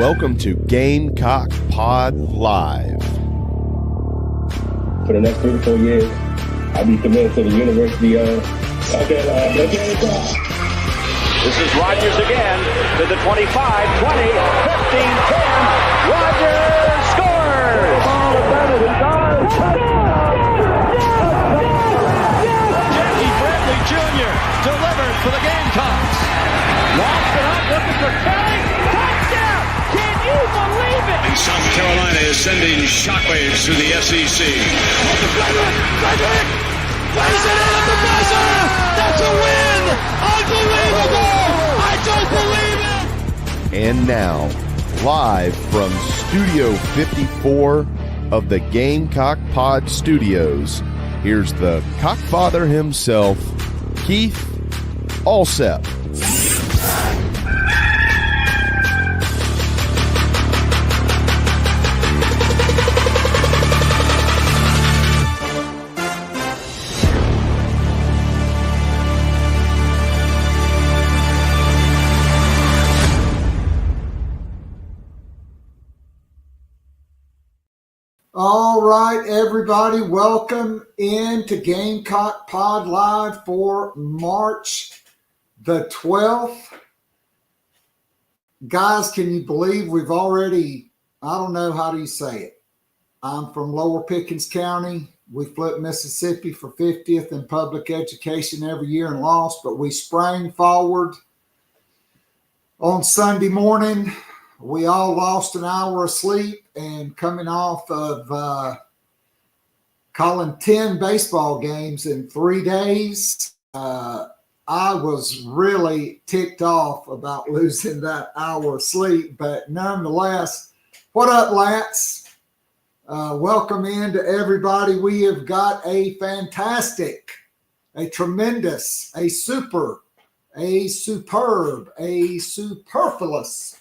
welcome to Gamecock Pod Live. For the next 3 to 4 years, I'll be committed to the University of Gamecock. This is Rogers again to the 25, 20, 15, 10. Rogers scores! Jackie Bradley Jr. delivered for the Gamecocks. Lost it up, looking for Kelly. Touchdown! Can you believe it? And South Carolina is sending shockwaves through the SEC. Frederick plays it in at the buzzer. That's a win! Unbelievable! I don't believe it! And now, live from Studio 54 of the Gamecock Pod Studios, here's the Cockfather himself, Keith Alsep. All right, everybody, welcome into Gamecock Pod Live for March the 12th. Guys, can you believe we've already, I don't know, how do you say it? I'm from Lower Pickens County. We flipped Mississippi for 50th in public education every year and lost, but we sprang forward on Sunday morning. We all lost an hour of sleep, and coming off of calling 10 baseball games in 3 days, I was really ticked off about losing that hour of sleep. But nonetheless, what up, Lance? Welcome in to everybody. We have got a fantastic, a tremendous, a super, a superb, a superfluous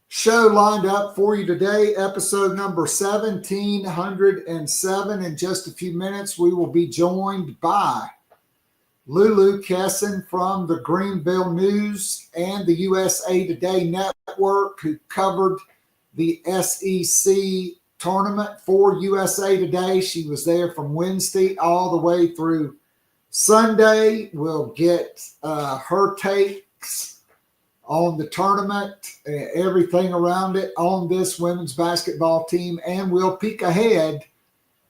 show lined up for you today, episode number 1707. In just a few minutes, we will be joined by Lulu Kesin from the Greenville News and the USA Today Network, who covered the SEC tournament for USA Today. She was there from Wednesday all the way through Sunday. We'll get her takes on the tournament, everything around it, on this women's basketball team, and we'll peek ahead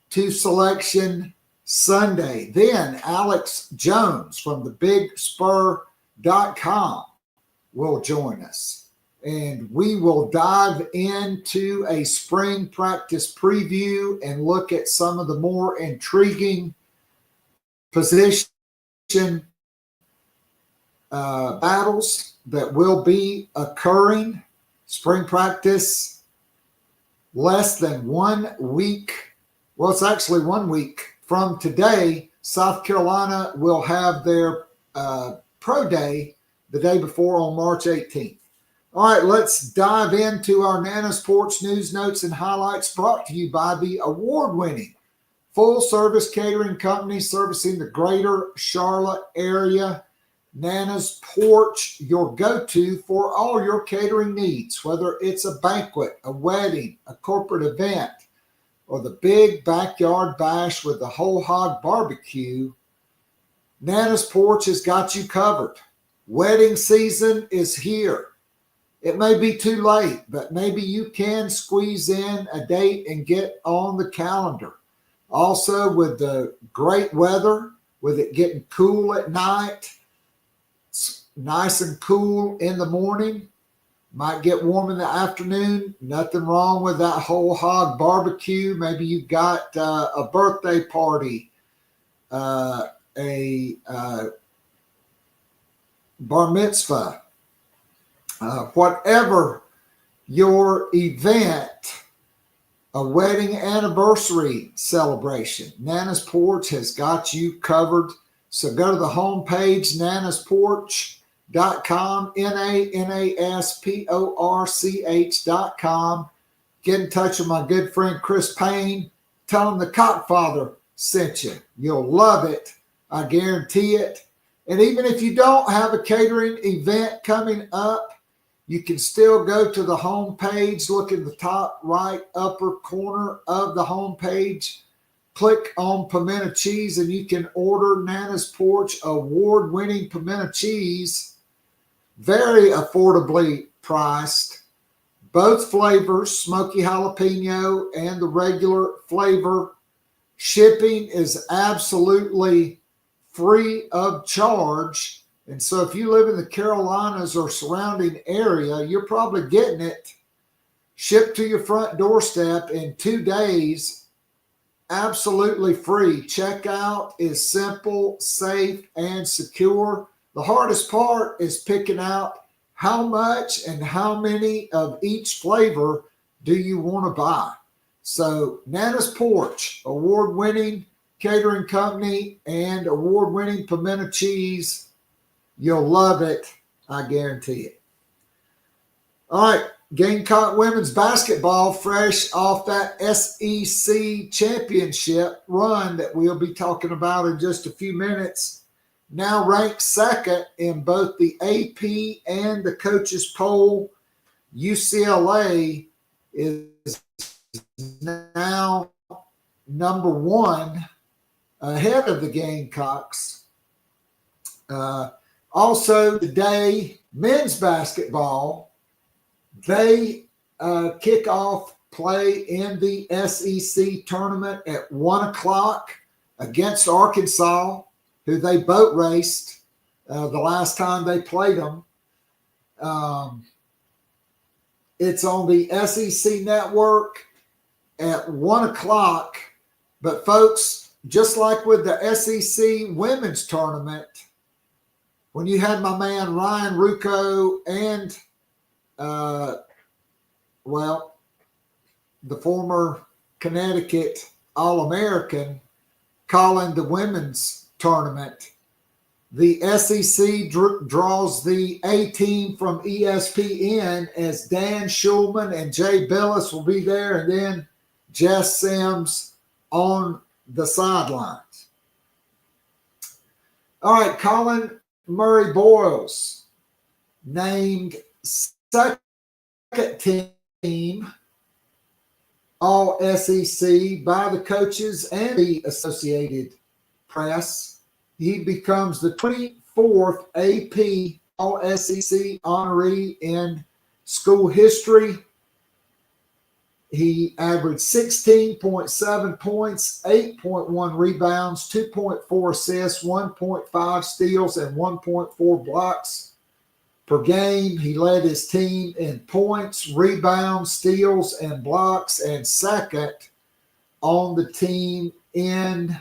to Selection Sunday. Then Alex Jones from thebigspur.com will join us, and we will dive into a spring practice preview and look at some of the more intriguing position battles that will be occurring. Spring practice less than 1 week. Well, it's actually 1 week from today. South Carolina will have their pro day the day before on March 18th. All right, let's dive into our Nana's Porch news, notes, and highlights brought to you by the award-winning full-service catering company servicing the greater Charlotte area. Nana's Porch, your go-to for all your catering needs, whether it's a banquet, a wedding, a corporate event, or the big backyard bash with the whole hog barbecue. Nana's Porch has got you covered. Wedding season is here. It may be too late, but maybe you can squeeze in a date and get on the calendar. Also, with the great weather, with it getting cool at night, nice and cool in the morning, might get warm in the afternoon. Nothing wrong with that whole hog barbecue. Maybe you got a birthday party, a bar mitzvah, whatever your event, a wedding anniversary celebration, Nana's Porch has got you covered. So go to the homepage, nanasporch.com, NANASPORCH.com. Get in touch with my good friend Chris Payne. Tell him the Cockfather sent you. You'll love it. I guarantee it. And even if you don't have a catering event coming up, You can still go to the home page, look in the top right upper corner of the home page, click on pimento cheese, and you can order Nana's Porch award-winning pimento cheese, very affordably priced. Both flavors, smoky jalapeno and the regular flavor. Shipping is absolutely free of charge. And so if you live in the Carolinas or surrounding area, you're probably getting it shipped to your front doorstep in 2 days, absolutely free. Checkout is simple, safe, and secure. The hardest part is picking out how much and how many of each flavor do you want to buy. So Nana's Porch, award-winning catering company and award-winning pimento cheese. You'll love it. I guarantee it. All right. Gamecock women's basketball, fresh off that SEC championship run that we'll be talking about in just a few minutes. Now ranked second in both the AP and the coaches poll. UCLA is now number one ahead of the Gamecocks. Also today, men's basketball, they kick off play in the SEC tournament at 1 o'clock against Arkansas, who they boat raced the last time they played them. It's on the SEC network at 1 o'clock. But folks, just like with the SEC women's tournament, when you had my man Ryan Rucco and, the former Connecticut All-American calling the women's tournament, the SEC draws the A team from ESPN as Dan Schulman and Jay Billis will be there, and then Jess Sims on the sidelines. All right, Colin Murray Boyles named second team All SEC by the coaches and the Associated Press. He becomes the 24th AP All SEC honoree in school history. He averaged 16.7 points, 8.1 rebounds, 2.4 assists, 1.5 steals, and 1.4 blocks per game. He led his team in points, rebounds, steals, and blocks, and second on the team in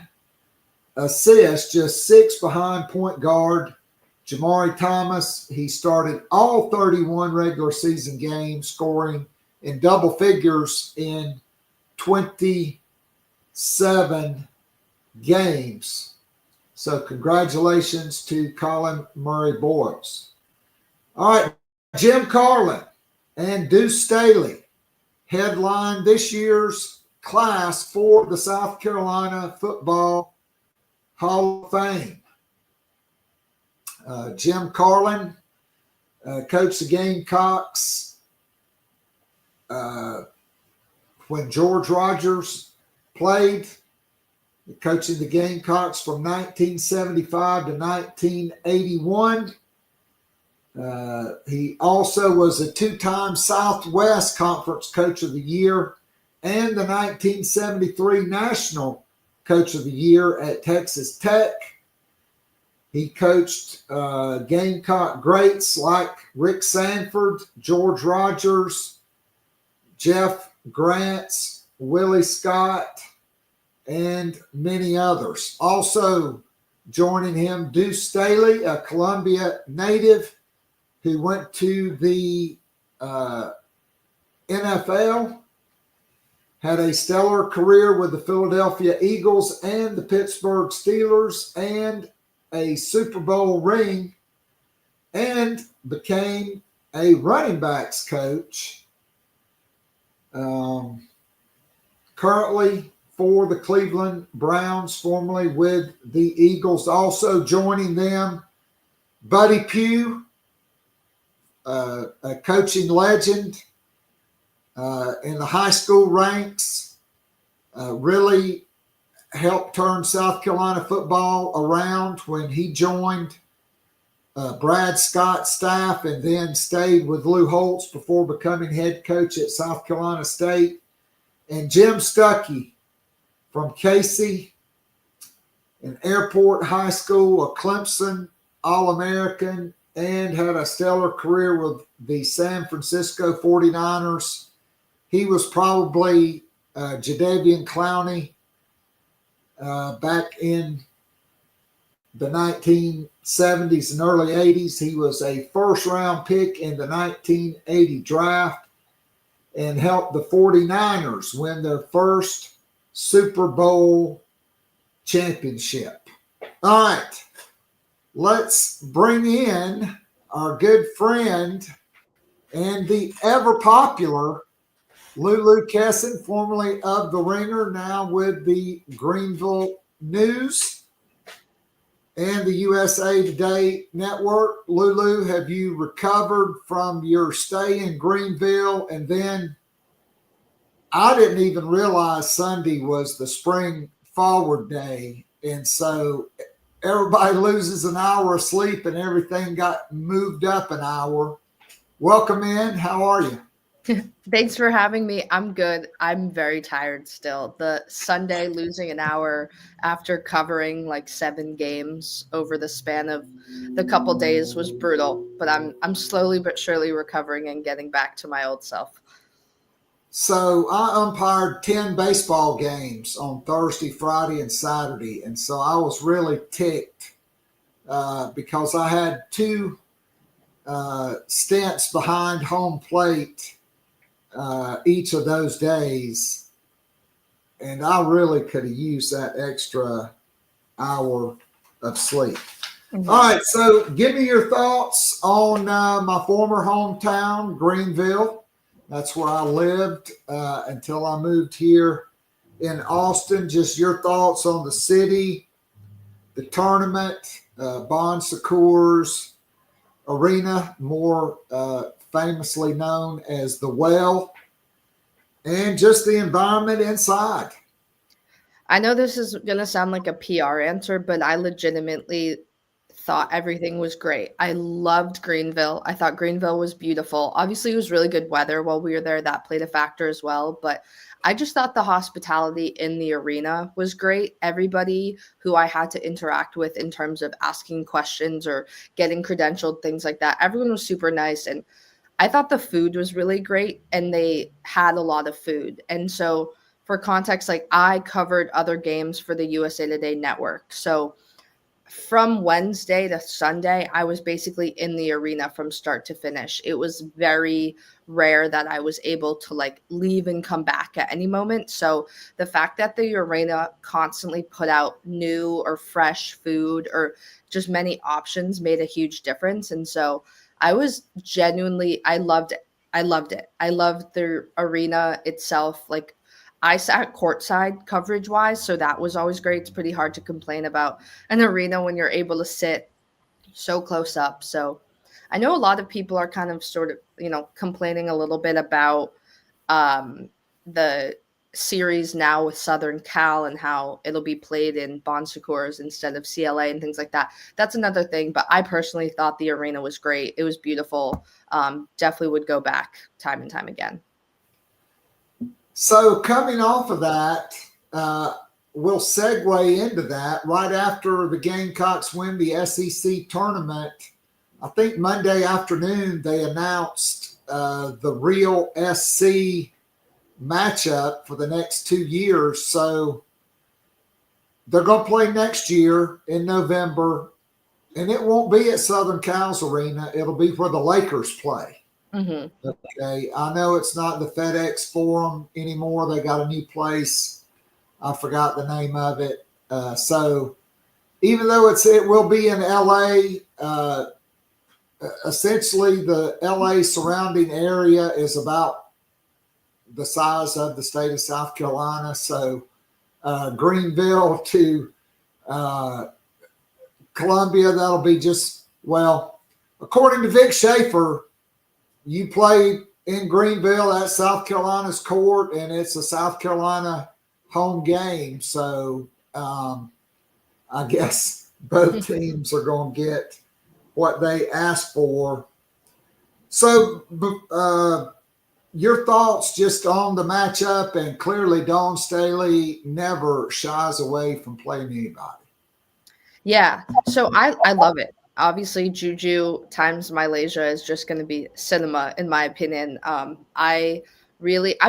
assists, just 6 behind point guard Jamari Thomas. He started all 31 regular season games, scoring in double figures in 27 games. So congratulations to Colin Murray Boyles. All right, Jim Carlin and Deuce Staley headline this year's class for the South Carolina Football Hall of Fame. Jim Carlin coached the Gamecocks when George Rogers played, coaching the Gamecocks from 1975 to 1981. He also was a 2-time Southwest Conference Coach of the Year and the 1973 National Coach of the Year at Texas Tech. He coached Gamecock greats like Rick Sanford, George Rogers, Jeff Grants, Willie Scott, and many others. Also joining him, Deuce Staley, a Columbia native who went to the NFL, had a stellar career with the Philadelphia Eagles and the Pittsburgh Steelers, and a Super Bowl ring, and became a running backs coach. Currently for the Cleveland Browns, formerly with the Eagles. Also joining them, Buddy Pugh, a coaching legend in the high school ranks, really helped turn South Carolina football around when he joined Brad Scott's staff and then stayed with Lou Holtz before becoming head coach at South Carolina State. And Jim Stuckey from Casey, an Airport High School, a Clemson All-American, and had a stellar career with the San Francisco 49ers. He was probably Jadeveon Clowney back in the 1970s and early 80s. He was a first-round pick in the 1980 draft and helped the 49ers win their first Super Bowl championship. All right, let's bring in our good friend and the ever-popular Lulu Kesin, formerly of The Ringer, now with the Greenville News and the USA Today Network. Lulu, have you recovered from your stay in Greenville? And then I didn't even realize Sunday was the spring forward day. And so everybody loses an hour of sleep and everything got moved up an hour. Welcome in. How are you? Thanks for having me. I'm good. I'm very tired still. The Sunday losing an hour after covering like 7 games over the span of the couple days was brutal, but I'm slowly but surely recovering and getting back to my old self. So I umpired 10 baseball games on Thursday, Friday, and Saturday. And so I was really ticked because I had 2 stints behind home plate each of those days, and I really could have used that extra hour of sleep. Mm-hmm. All right, so give me your thoughts on my former hometown, Greenville. That's where I lived until I moved here in Austin. Just your thoughts on the city, the tournament, Bon Secours Arena, more famously known as the Well, and just the environment inside. I know this is going to sound like a PR answer, but I legitimately thought everything was great. I loved Greenville. I thought Greenville was beautiful. Obviously, it was really good weather while we were there. That played a factor as well. But I just thought the hospitality in the arena was great. Everybody who I had to interact with in terms of asking questions or getting credentialed, things like that, everyone was super nice. And I thought the food was really great, and they had a lot of food. And so for context, like I covered other games for the USA Today Network. So from Wednesday to Sunday, I was basically in the arena from start to finish. It was very rare that I was able to like leave and come back at any moment. So the fact that the arena constantly put out new or fresh food or just many options made a huge difference. And so I was genuinely, I loved it. I loved the arena itself. Like I sat courtside coverage wise, so that was always great. It's pretty hard to complain about an arena when you're able to sit so close up. So I know a lot of people are kind of sort of, complaining a little bit about the series now with Southern Cal and how it'll be played in Bon Secours instead of CLA and things like that. That's another thing. But I personally thought the arena was great. It was beautiful. Definitely would go back time and time again. So coming off of that, we'll segue into that right after the Gamecocks win the SEC tournament. I think Monday afternoon they announced the real SC matchup for the next 2 years. So they're going to play next year in November, and it won't be at Southern Cal's arena. It'll be where the Lakers play. Mm-hmm. Okay, I know it's not the FedEx Forum anymore. They got a new place. I forgot the name of it. So even though it will be in LA, essentially the LA surrounding area is about the size of the state of South Carolina. So Greenville to Columbia, that'll be just, well, according to Vic Schaefer, you play in Greenville at South Carolina's court, and it's a South Carolina home game. So I guess both teams are going to get what they asked for. So your thoughts just on the matchup, and clearly Dawn Staley never shies away from playing anybody. Yeah, so I love it. Obviously, Juju times Malaysia is just going to be cinema, in my opinion. I'm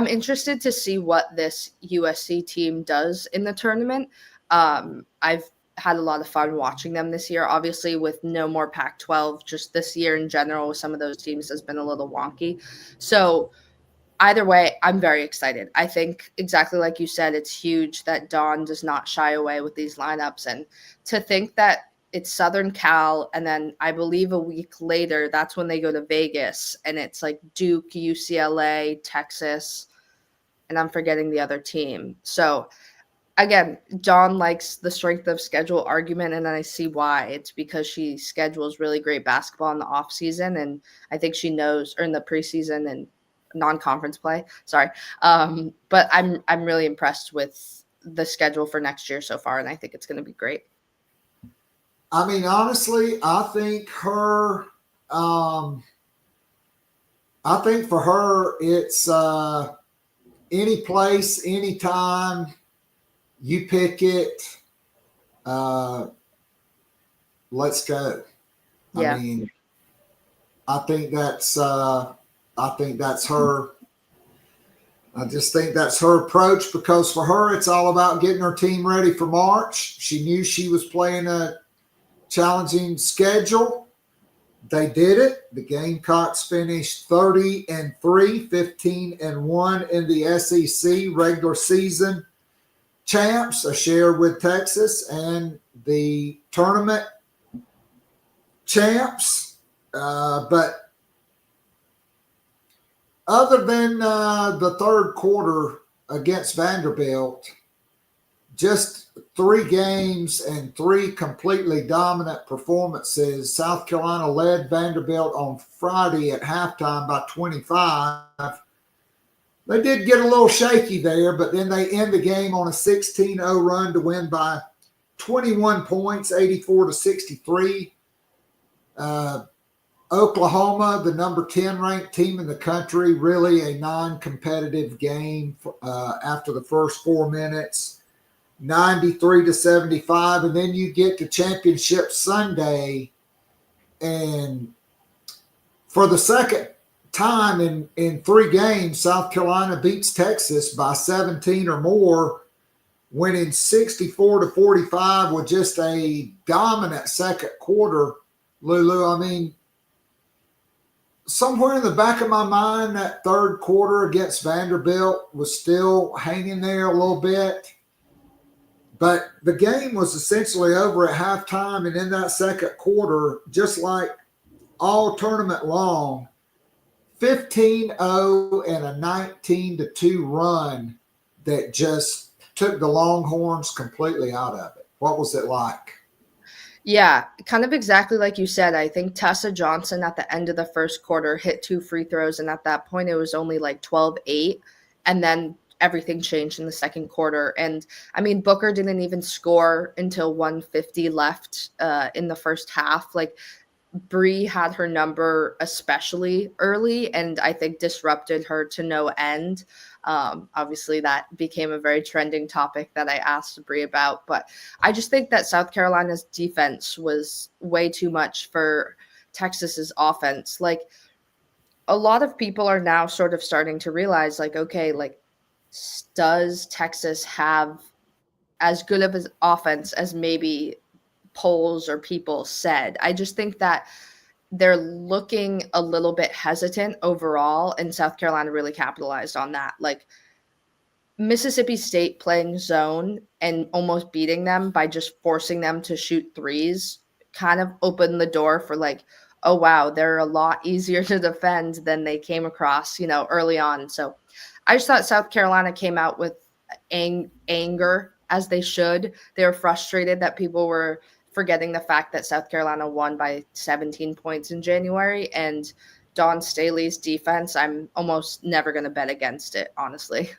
interested to see what this USC team does in the tournament. I've had a lot of fun watching them this year. Obviously, with no more Pac-12, just this year in general, with some of those teams has been a little wonky. So either way, I'm very excited. I think exactly like you said, it's huge that Dawn does not shy away with these lineups. And to think that it's Southern Cal, and then I believe a week later, that's when they go to Vegas, and it's like Duke, UCLA, Texas, and I'm forgetting the other team. So again, Dawn likes the strength of schedule argument, and I see why. It's because she schedules really great basketball in the off season, and I think she knows, or in the preseason and non-conference play. Sorry. But I'm really impressed with the schedule for next year so far, and I think it's going to be great. I mean, honestly, I think for her, it's any place, anytime you pick it. Let's go. Yeah. I mean, I think that's her. I just think that's her approach, because for her, it's all about getting her team ready for March. She knew she was playing a challenging schedule. They did it. The Gamecocks finished 30-3, 15-1 in the SEC regular season champs, a share with Texas, and the tournament champs. But other than the third quarter against Vanderbilt, just 3 games and 3 completely dominant performances. South Carolina led Vanderbilt on Friday at halftime by 25. They did get a little shaky there, but then they end the game on a 16-0 run to win by 21 points, 84-63. Oklahoma, the number 10 ranked team in the country, really a non-competitive game after the first 4 minutes, 93-75. And then you get to Championship Sunday, and for the second time in 3 games, South Carolina beats Texas by 17 or more, winning 64-45 with just a dominant second quarter. Lulu, I mean, somewhere in the back of my mind, that third quarter against Vanderbilt was still hanging there a little bit. But the game was essentially over at halftime, and in that second quarter, just like all tournament long, 15-0 and a 19-2 run that just took the Longhorns completely out of it. What was it like? Yeah, kind of exactly like you said. I think Tessa Johnson at the end of the first quarter hit 2 free throws, and at that point it was only like 12-8, and then everything changed in the second quarter. And I mean, Booker didn't even score until 1:50 left in the first half. Like, Bree had her number especially early, and I think disrupted her to no end. Obviously, that became a very trending topic that I asked Bree about. But I just think that South Carolina's defense was way too much for Texas's offense. Like, a lot of people are now sort of starting to realize, like, okay, like, does Texas have as good of an offense as maybe polls or people said? I just think that they're looking a little bit hesitant overall, and South Carolina really capitalized on that. Like, Mississippi State playing zone and almost beating them by just forcing them to shoot threes kind of opened the door for, like, oh wow, they're a lot easier to defend than they came across, early on. So I just thought South Carolina came out with anger, as they should. They were frustrated that people were forgetting the fact that South Carolina won by 17 points in January, and Dawn Staley's defense, I'm almost never going to bet against it, honestly.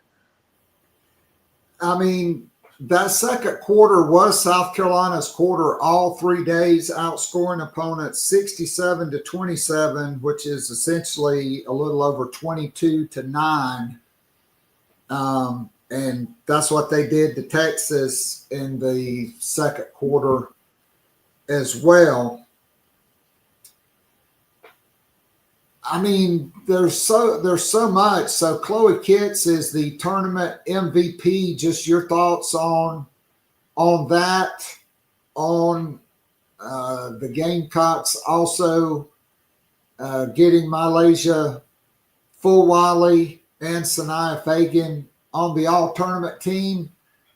I mean, that second quarter was South Carolina's quarter all 3 days, outscoring opponents 67-27, which is essentially a little over 22-9. And that's what they did to Texas in the second quarter as well. I mean, there's so much. So Chloe Kitts is the tournament MVP. Just your thoughts on that, on the Gamecocks also getting Malaysia Fulwiley and Sanaya Fagan on the all-tournament team.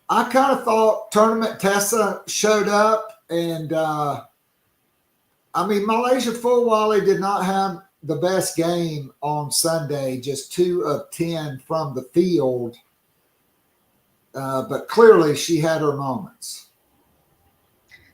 I kind of thought Tournament Tessa showed up, and I mean, Malaysia Fulwiley did not have the best game on Sunday, just 2 of 10 from the field. But clearly she had her moments.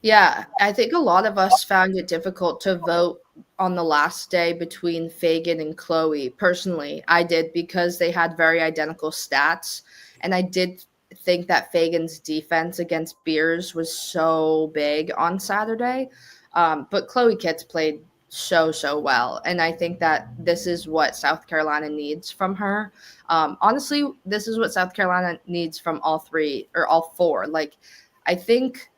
Yeah, I think a lot of us found it difficult to vote on the last day between Fagan and Chloe. Personally, I did, because they had very identical stats. And I did think that Fagan's defense against Beers was so big on Saturday. But Chloe Kitts played so well. And I think that this is what South Carolina needs from her. Honestly, this is what South Carolina needs from all 3 or all 4. Like, I think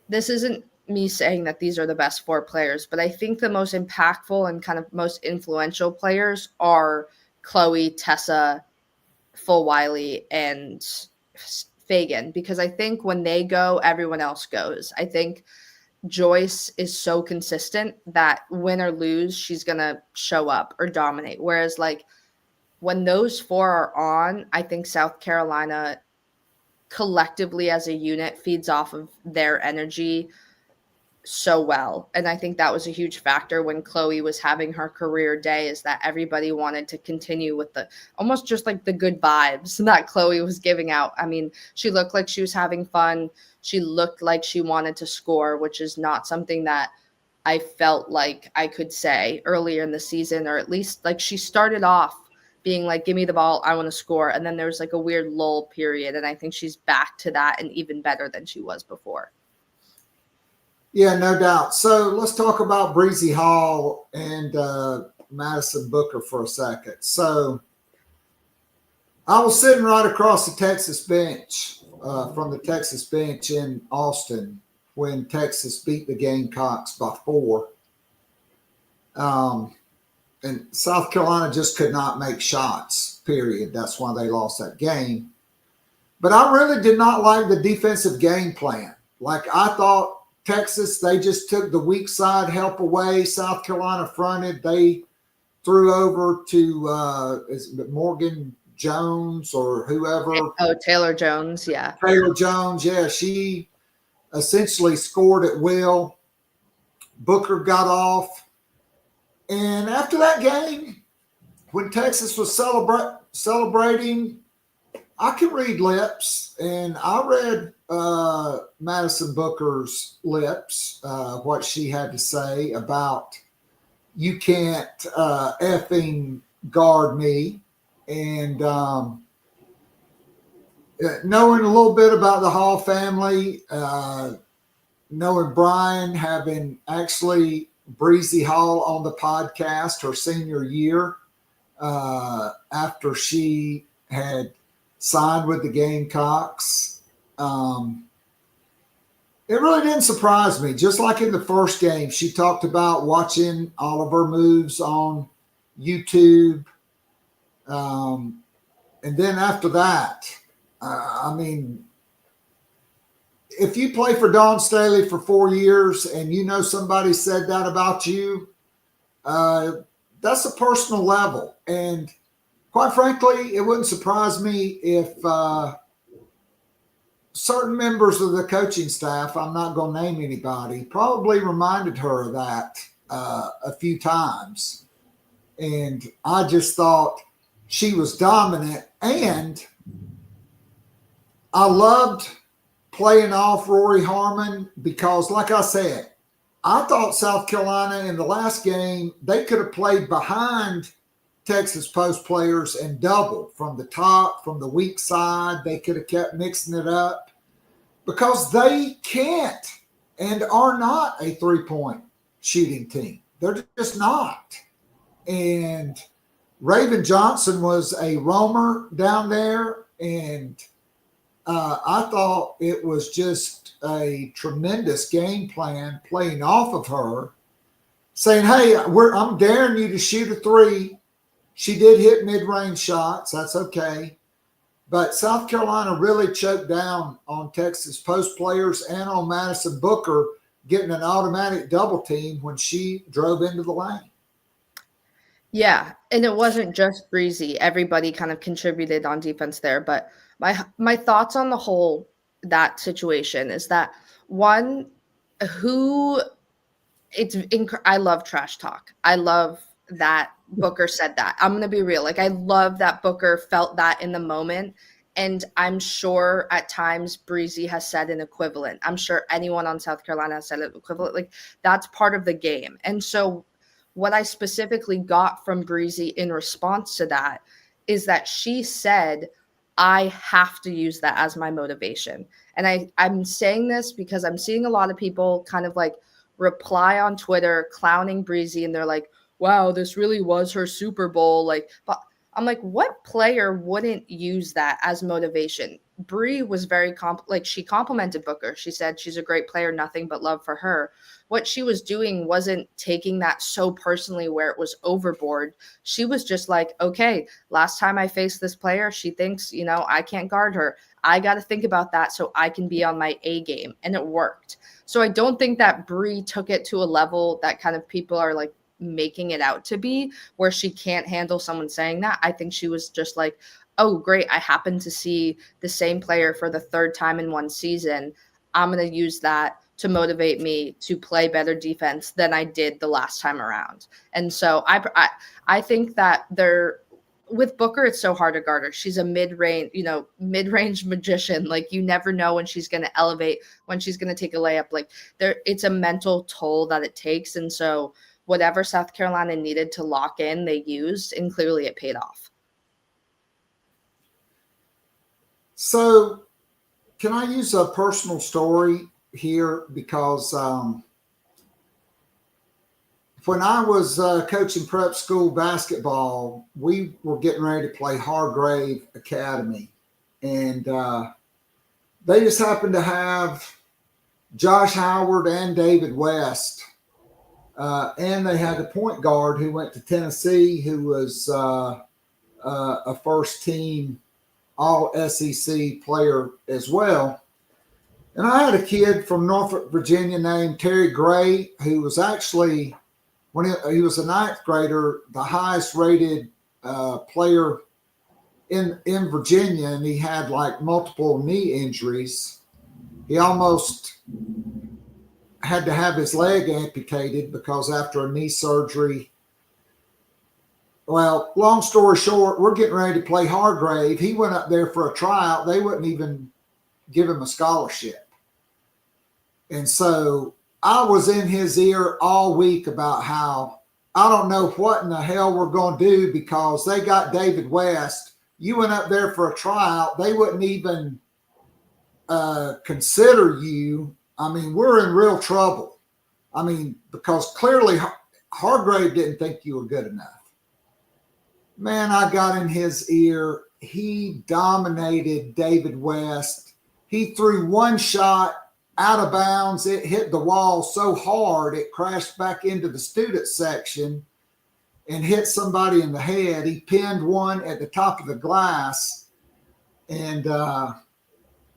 this isn't me saying that these are the best 4 players, but I think the most impactful and kind of most influential players are Chloe, Tessa, Fulwiley, and Fagan, because I think when they go, everyone else goes. I think Joyce is so consistent that win or lose, she's going to show up or dominate. Whereas, like, when those 4 are on, I think South Carolina collectively as a unit feeds off of their energy so well. And I think that was a huge factor when Chloe was having her career day, is that everybody wanted to continue with the almost just like the good vibes that Chloe was giving out. I mean, she looked like she was having fun. She looked like she wanted to score, which is not something that I felt like I could say earlier in the season, or at least like she started off being like, give me the ball, I want to score. And then there was like a weird lull period. And I think she's back to that and even better than she was before. Yeah, no doubt. So let's talk about Breezy Hall and Madison Booker for a second. So I was sitting right across the Texas bench, from the Texas bench in Austin when Texas beat the Gamecocks by 4. And South Carolina just could not make shots, period. That's why they lost that game. But I really did not like the defensive game plan. Like, I thought Texas, they just took the weak side help away. South Carolina fronted. They threw over to is it Morgan Jones or whoever. Oh, Taylor Jones, yeah. Taylor Jones, yeah. She essentially scored at will. Booker got off. And after that game, when Texas was celebrating, I can read lips. And I read Madison Booker's lips, what she had to say about, you can't effing guard me. And knowing a little bit about the Hall family, knowing Brian, having actually Breezy Hall on the podcast her senior year, after she had signed with the Gamecocks. It really didn't surprise me. Just like in the first game, she talked about watching all of her moves on YouTube. And then after that, I mean, if you play for Dawn Staley for 4 years and you know somebody said that about you, that's a personal level. And quite frankly, it wouldn't surprise me if certain members of the coaching staff, I'm not going to name anybody, probably reminded her of that a few times. And I just thought she was dominant. And I loved playing off Rory Harmon because, like I said, I thought South Carolina in the last game, they could have played behind Texas post players and doubled from the top, from the weak side. They could have kept mixing it up because they can't and are not a three-point shooting team. They're just not. And Raven Johnson was a roamer down there, and I thought it was just a tremendous game plan playing off of her, saying, hey, I'm daring you to shoot a three. She did hit mid-range shots. That's okay. But South Carolina really choked down on Texas post players and on Madison Booker getting an automatic double team when she drove into the lane. Yeah, and it wasn't just Breezy. Everybody kind of contributed on defense there. But my thoughts on the whole that situation is that one, I love trash talk. I love that Booker said that. I'm going to be real. Like, I love that Booker felt that in the moment. And I'm sure at times Breezy has said an equivalent. I'm sure anyone on South Carolina has said an equivalent. Like, that's part of the game. And so what I specifically got from Breezy in response to that is that she said, I have to use that as my motivation. And I'm saying this because I'm seeing a lot of people kind of like reply on Twitter clowning Breezy, and they're like, wow, this really was her Super Bowl. Like, but I'm like, what player wouldn't use that as motivation? Bree was very she complimented Booker. She said she's a great player, nothing but love for her. What she was doing wasn't taking that so personally where it was overboard. She was just like, okay, last time I faced this player, she thinks, I can't guard her. I got to think about that so I can be on my A game. And it worked. So I don't think that Bree took it to a level that kind of people are like making it out to be, where she can't handle someone saying that. I think she was just like, oh, great, I happened to see the same player for the third time in one season. I'm going to use that to motivate me to play better defense than I did the last time around. And so I think that with Booker, it's so hard to guard her. She's a mid-range magician. Like, you never know when she's going to elevate, when she's going to take a layup. Like, it's a mental toll that it takes. And so whatever South Carolina needed to lock in, they used, and clearly it paid off. So can I use a personal story here? Because when I was coaching prep school basketball, we were getting ready to play Hargrave Academy. And they just happened to have Josh Howard and David West. And they had a point guard who went to Tennessee, who was a first-team All-SEC player as well. And I had a kid from Norfolk, Virginia named Terry Gray, who was actually, when he was a ninth grader, the highest-rated player in Virginia, and he had like multiple knee injuries. He almost had to have his leg amputated because after a knee surgery. Well, long story short, we're getting ready to play Hargrave. He went up there for a tryout. They wouldn't even give him a scholarship. And so I was in his ear all week about how I don't know what in the hell we're going to do because they got David West. You went up there for a tryout. They wouldn't even consider you. I mean, we're in real trouble. I mean, because clearly Hargrave didn't think you were good enough. Man, I got in his ear. He dominated David West. He threw one shot out of bounds. It hit the wall so hard, it crashed back into the student section and hit somebody in the head. He pinned one at the top of the glass. And,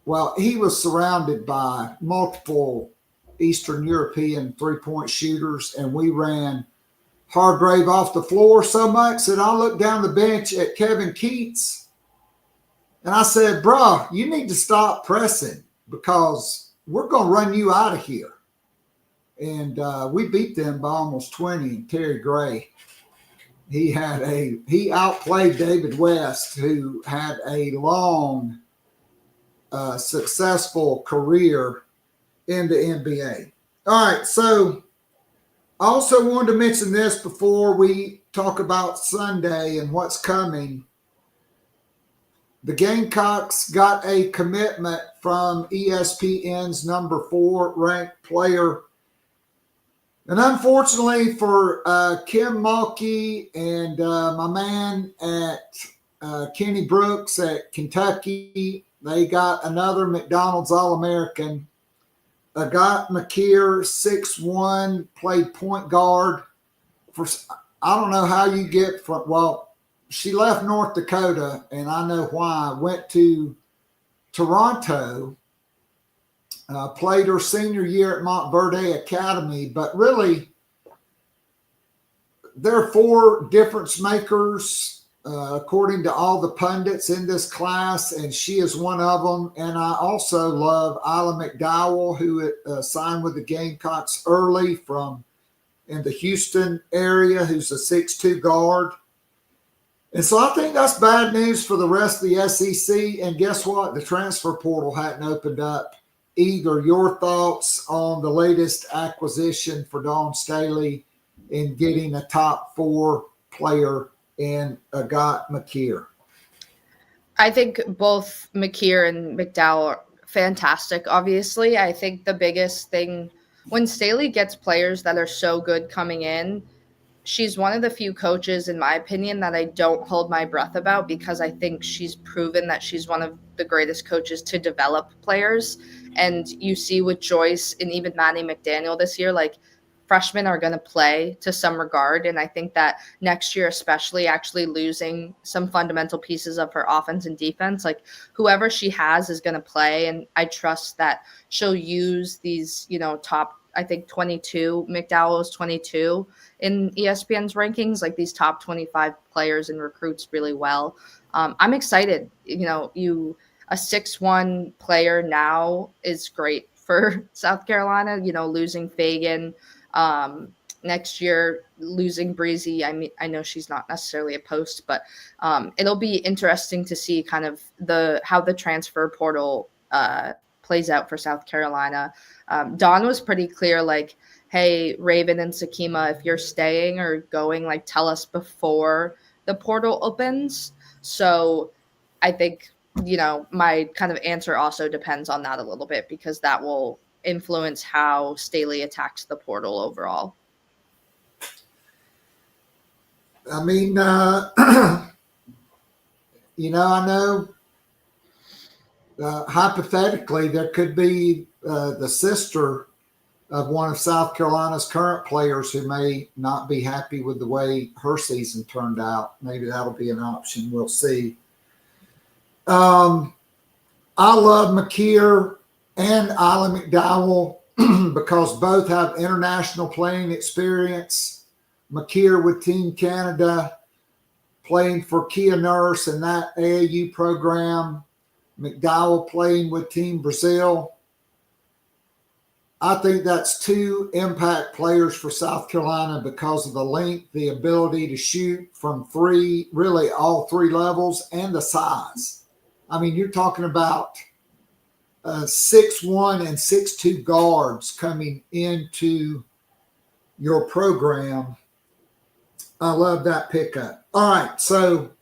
well, he was surrounded by multiple Eastern European three-point shooters, and we ran Hargrave off the floor so much that I looked down the bench at Kevin Keats, and I said, bro, you need to stop pressing because we're going to run you out of here. And we beat them by almost 20, and Terry Gray, he outplayed David West, who had a long successful career in the NBA. All right, so I also wanted to mention this before we talk about Sunday and what's coming. The Gamecocks got a commitment from ESPN's number 4 ranked player. And unfortunately for Kim Mulkey and my man at Kenny Brooks at Kentucky, they got another McDonald's All-American. Agat McKeer, 6'1", played point guard. I don't know how you get from, well, she left North Dakota, and I know why. Went to Toronto, played her senior year at Montverde Academy, but really, there are 4 difference makers, according to all the pundits in this class, and she is one of them. And I also love Isla McDowell, who signed with the Gamecocks early from in the Houston area, who's a 6'2" guard. And so I think that's bad news for the rest of the SEC. And guess what? The transfer portal hadn't opened up either. Your thoughts on the latest acquisition for Dawn Staley in getting a top 4 player in Agat McKeer? I think both McKeer and McDowell are fantastic. Obviously, I think the biggest thing when Staley gets players that are so good coming in, she's one of the few coaches, in my opinion, that I don't hold my breath about, because I think she's proven that she's one of the greatest coaches to develop players. And you see with Joyce and even Maddie McDaniel this year, like, freshmen are going to play to some regard. And I think that next year, especially, actually losing some fundamental pieces of her offense and defense, like whoever she has is going to play. And I trust that she'll use these, top, I think 22, McDowell is 22 in ESPN's rankings, like these top 25 players and recruits really well. I'm excited. A 6'1" player now is great for South Carolina, losing Fagan. Next year, losing Breezy. I mean, I know she's not necessarily a post, but it'll be interesting to see kind of how the transfer portal plays out for South Carolina. Dawn was pretty clear, like, hey, Raven and Sakima, if you're staying or going, like, tell us before the portal opens. So I think, my kind of answer also depends on that a little bit, because that will influence how Staley attacks the portal overall. I mean, I know hypothetically there could be the sister of one of South Carolina's current players who may not be happy with the way her season turned out. Maybe that'll be an option. We'll see. I love McKeer and Isla McDowell because both have international playing experience. McKeer with Team Canada, playing for Kia Nurse and that AAU program. McDowell playing with Team Brazil. I think that's 2 impact players for South Carolina because of the length, the ability to shoot from 3, really all 3 levels, and the size. I mean, you're talking about 6'1" and 6'2" guards coming into your program. I love that pickup. All right, so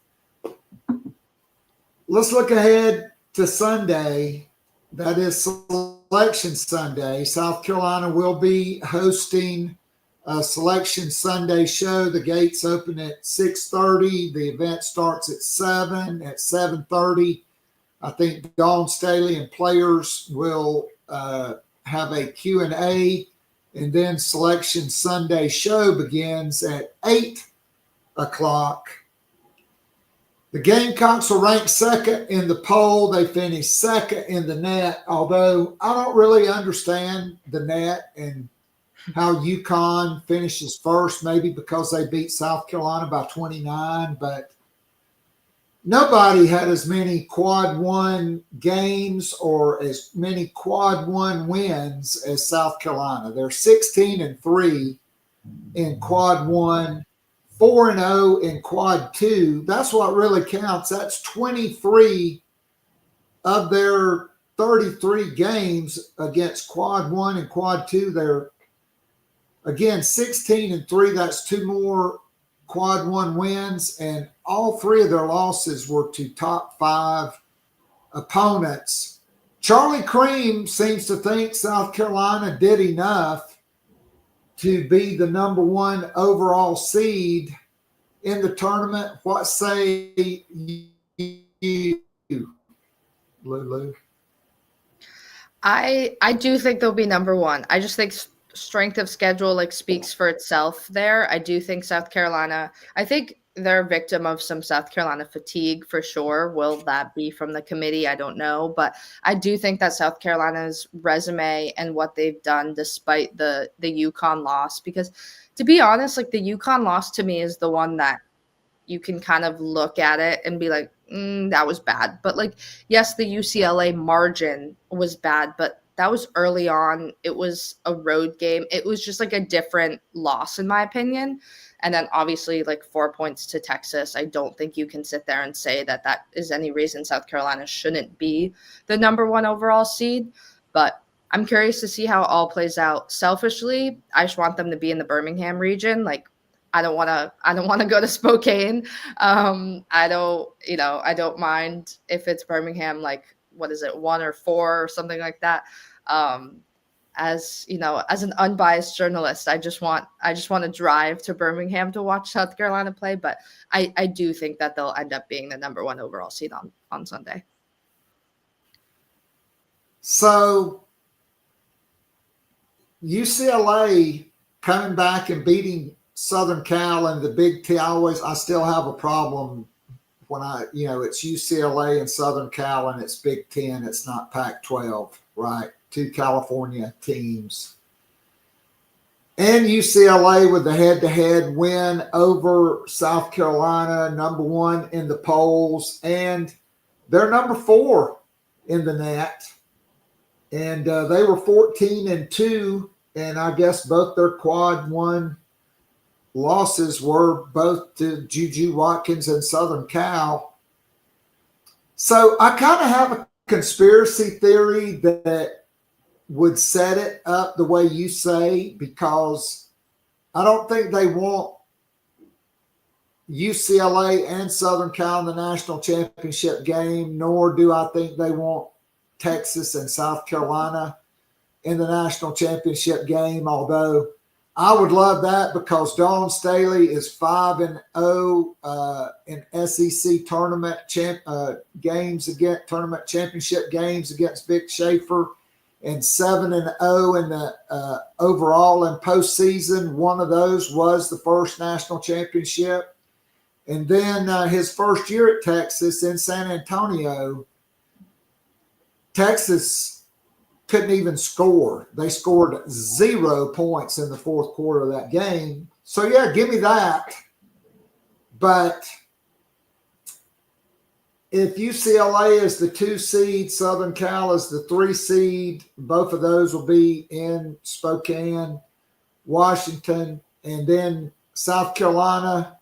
let's look ahead to Sunday. That is Selection Sunday. South Carolina will be hosting a Selection Sunday show. The gates open at 6:30. The event starts at 7. At 7:30, I think Dawn Staley and players will have a Q&A, and then Selection Sunday show begins at 8 o'clock. The Gamecocks are ranked 2nd in the poll. They finished 2nd in the net, although I don't really understand the net and how UConn finishes 1st, maybe because they beat South Carolina by 29, but nobody had as many quad 1 games or as many quad 1 wins as South Carolina. They're 16-3 in quad 1. 4-0 in quad 2. That's what really counts. That's 23 of their 33 games against quad 1 and quad 2. They're Again, 16-3, that's 2 more quad 1 wins, and all 3 of their losses were to top 5 opponents. Charlie Cream seems to think South Carolina did enough to be the number 1 overall seed in the tournament. What say you, Lulu? I do think they'll be number 1. I just think strength of schedule speaks for itself there. I do think South Carolina, I think they're a victim of some South Carolina fatigue for sure. Will that be from the committee? I don't know. But I do think that South Carolina's resume and what they've done despite the UConn loss, because to be honest, the UConn loss to me is the one that you can kind of look at it and be like, that was bad. But yes, the UCLA margin was bad, but that was early on. It was a road game. It was just a different loss, in my opinion. And then obviously 4 points to Texas. I don't think you can sit there and say that that is any reason South Carolina shouldn't be the number 1 overall seed. But I'm curious to see how it all plays out. Selfishly, I just want them to be in the Birmingham region. I don't want to go to Spokane. I don't mind if it's Birmingham, what is it, 1 or 4 or something like that. As an unbiased journalist, I just want to drive to Birmingham to watch South Carolina play. But I do think that they'll end up being the number 1 overall seed on Sunday. So UCLA coming back and beating Southern Cal and the Big Ten. I still have a problem when it's UCLA and Southern Cal and it's Big Ten. It's not Pac-12, right? 2 California teams. And UCLA with the head-to-head win over South Carolina, number 1 in the polls, and they're number 4 in the net. And they were 14-2, and I guess both their quad 1 losses were both to Juju Watkins and Southern Cal. So I kind of have a conspiracy theory that would set it up the way you say, because I don't think they want UCLA and Southern Cal in the national championship game, nor do I think they want Texas and South Carolina in the national championship game, although I would love that because Dawn Staley is 5-0 in SEC tournament tournament championship games against Vic Schaefer, and 7-0 in the overall in postseason. One of those was the first national championship, and then his first year at Texas in San Antonio, Texas couldn't even score. They scored 0 points in the 4th quarter of that game. So, yeah, give me that. But if UCLA is the 2 seed, Southern Cal is the 3 seed, both of those will be in Spokane, Washington, and then South Carolina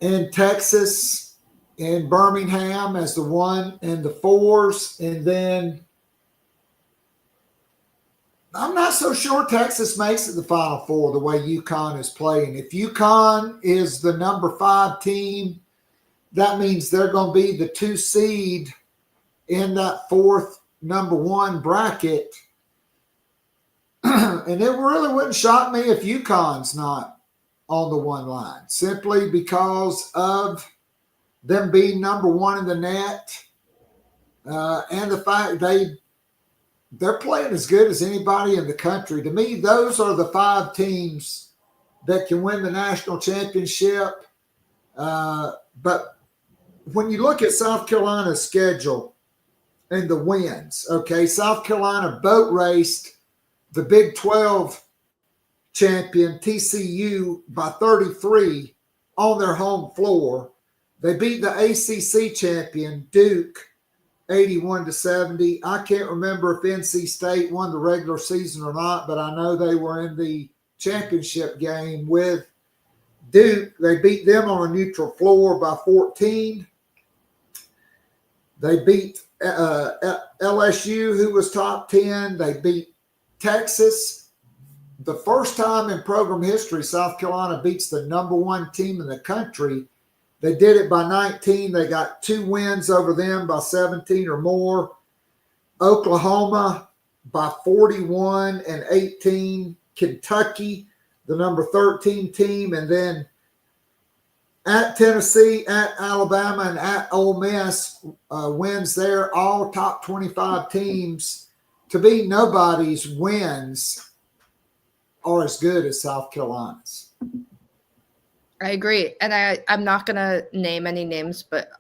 and Texas and Birmingham as the 1 and the 4s, and then I'm not so sure Texas makes it the Final Four the way UConn is playing. If UConn is the number 5 team, that means they're going to be the 2 seed in that 4th number 1 bracket. And it really wouldn't shock me if UConn's not on the 1 line, simply because of them being number 1 in the net and the fact they're playing as good as anybody in the country. To me, those are the 5 teams that can win the national championship. But when you look at South Carolina's schedule and the wins, okay, South Carolina boat raced the Big 12 champion TCU by 33 on their home floor. They beat the ACC champion Duke 81-70. I can't remember if NC State won the regular season or not, but I know they were in the championship game with Duke. They beat them on a neutral floor by 14. They beat LSU, who was top 10. They beat Texas the first time in program history South Carolina beats the number one team in the country. They did it by 19. They got 2 wins over them by 17 or more. Oklahoma by 41 and 18. Kentucky, the number 13 team, and then at Tennessee, at Alabama, and at Ole Miss, wins there, all top 25 teams. To be nobody's wins are as good as South Carolina's. I agree. And I'm not going to name any names, but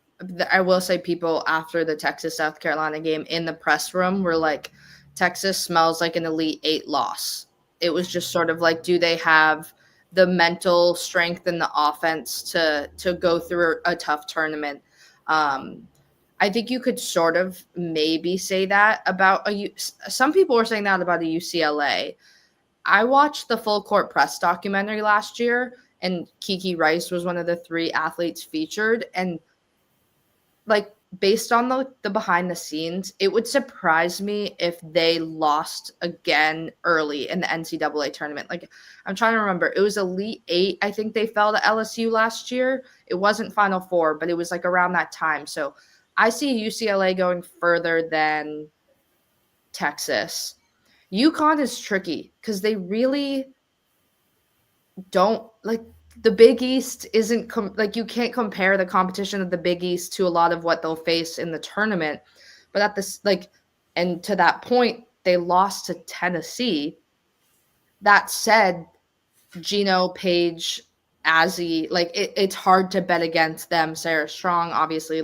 I will say people after the Texas-South Carolina game in the press room were like, Texas smells like an Elite Eight loss. It was just sort of like, do they have the mental strength and the offense to go through a tough tournament? I think you could sort of maybe say that about some people were saying that about a UCLA. I watched the Full Court Press documentary last year, and Kiki Rice was one of the 3 athletes featured. And like, based on the behind the scenes, it would surprise me if they lost again early in the NCAA tournament. Like, I'm trying to remember. It was Elite Eight. I think they fell to LSU last year. It wasn't Final Four, but it was like around that time. So I see UCLA going further than Texas. UConn is tricky because they really don't like the Big East isn't you can't compare the competition of the Big East to a lot of what they'll face in the tournament. But at this, and to that point, they lost to Tennessee. That said, Gino, Paige, Azzy, it's hard to bet against them. Sarah Strong, obviously,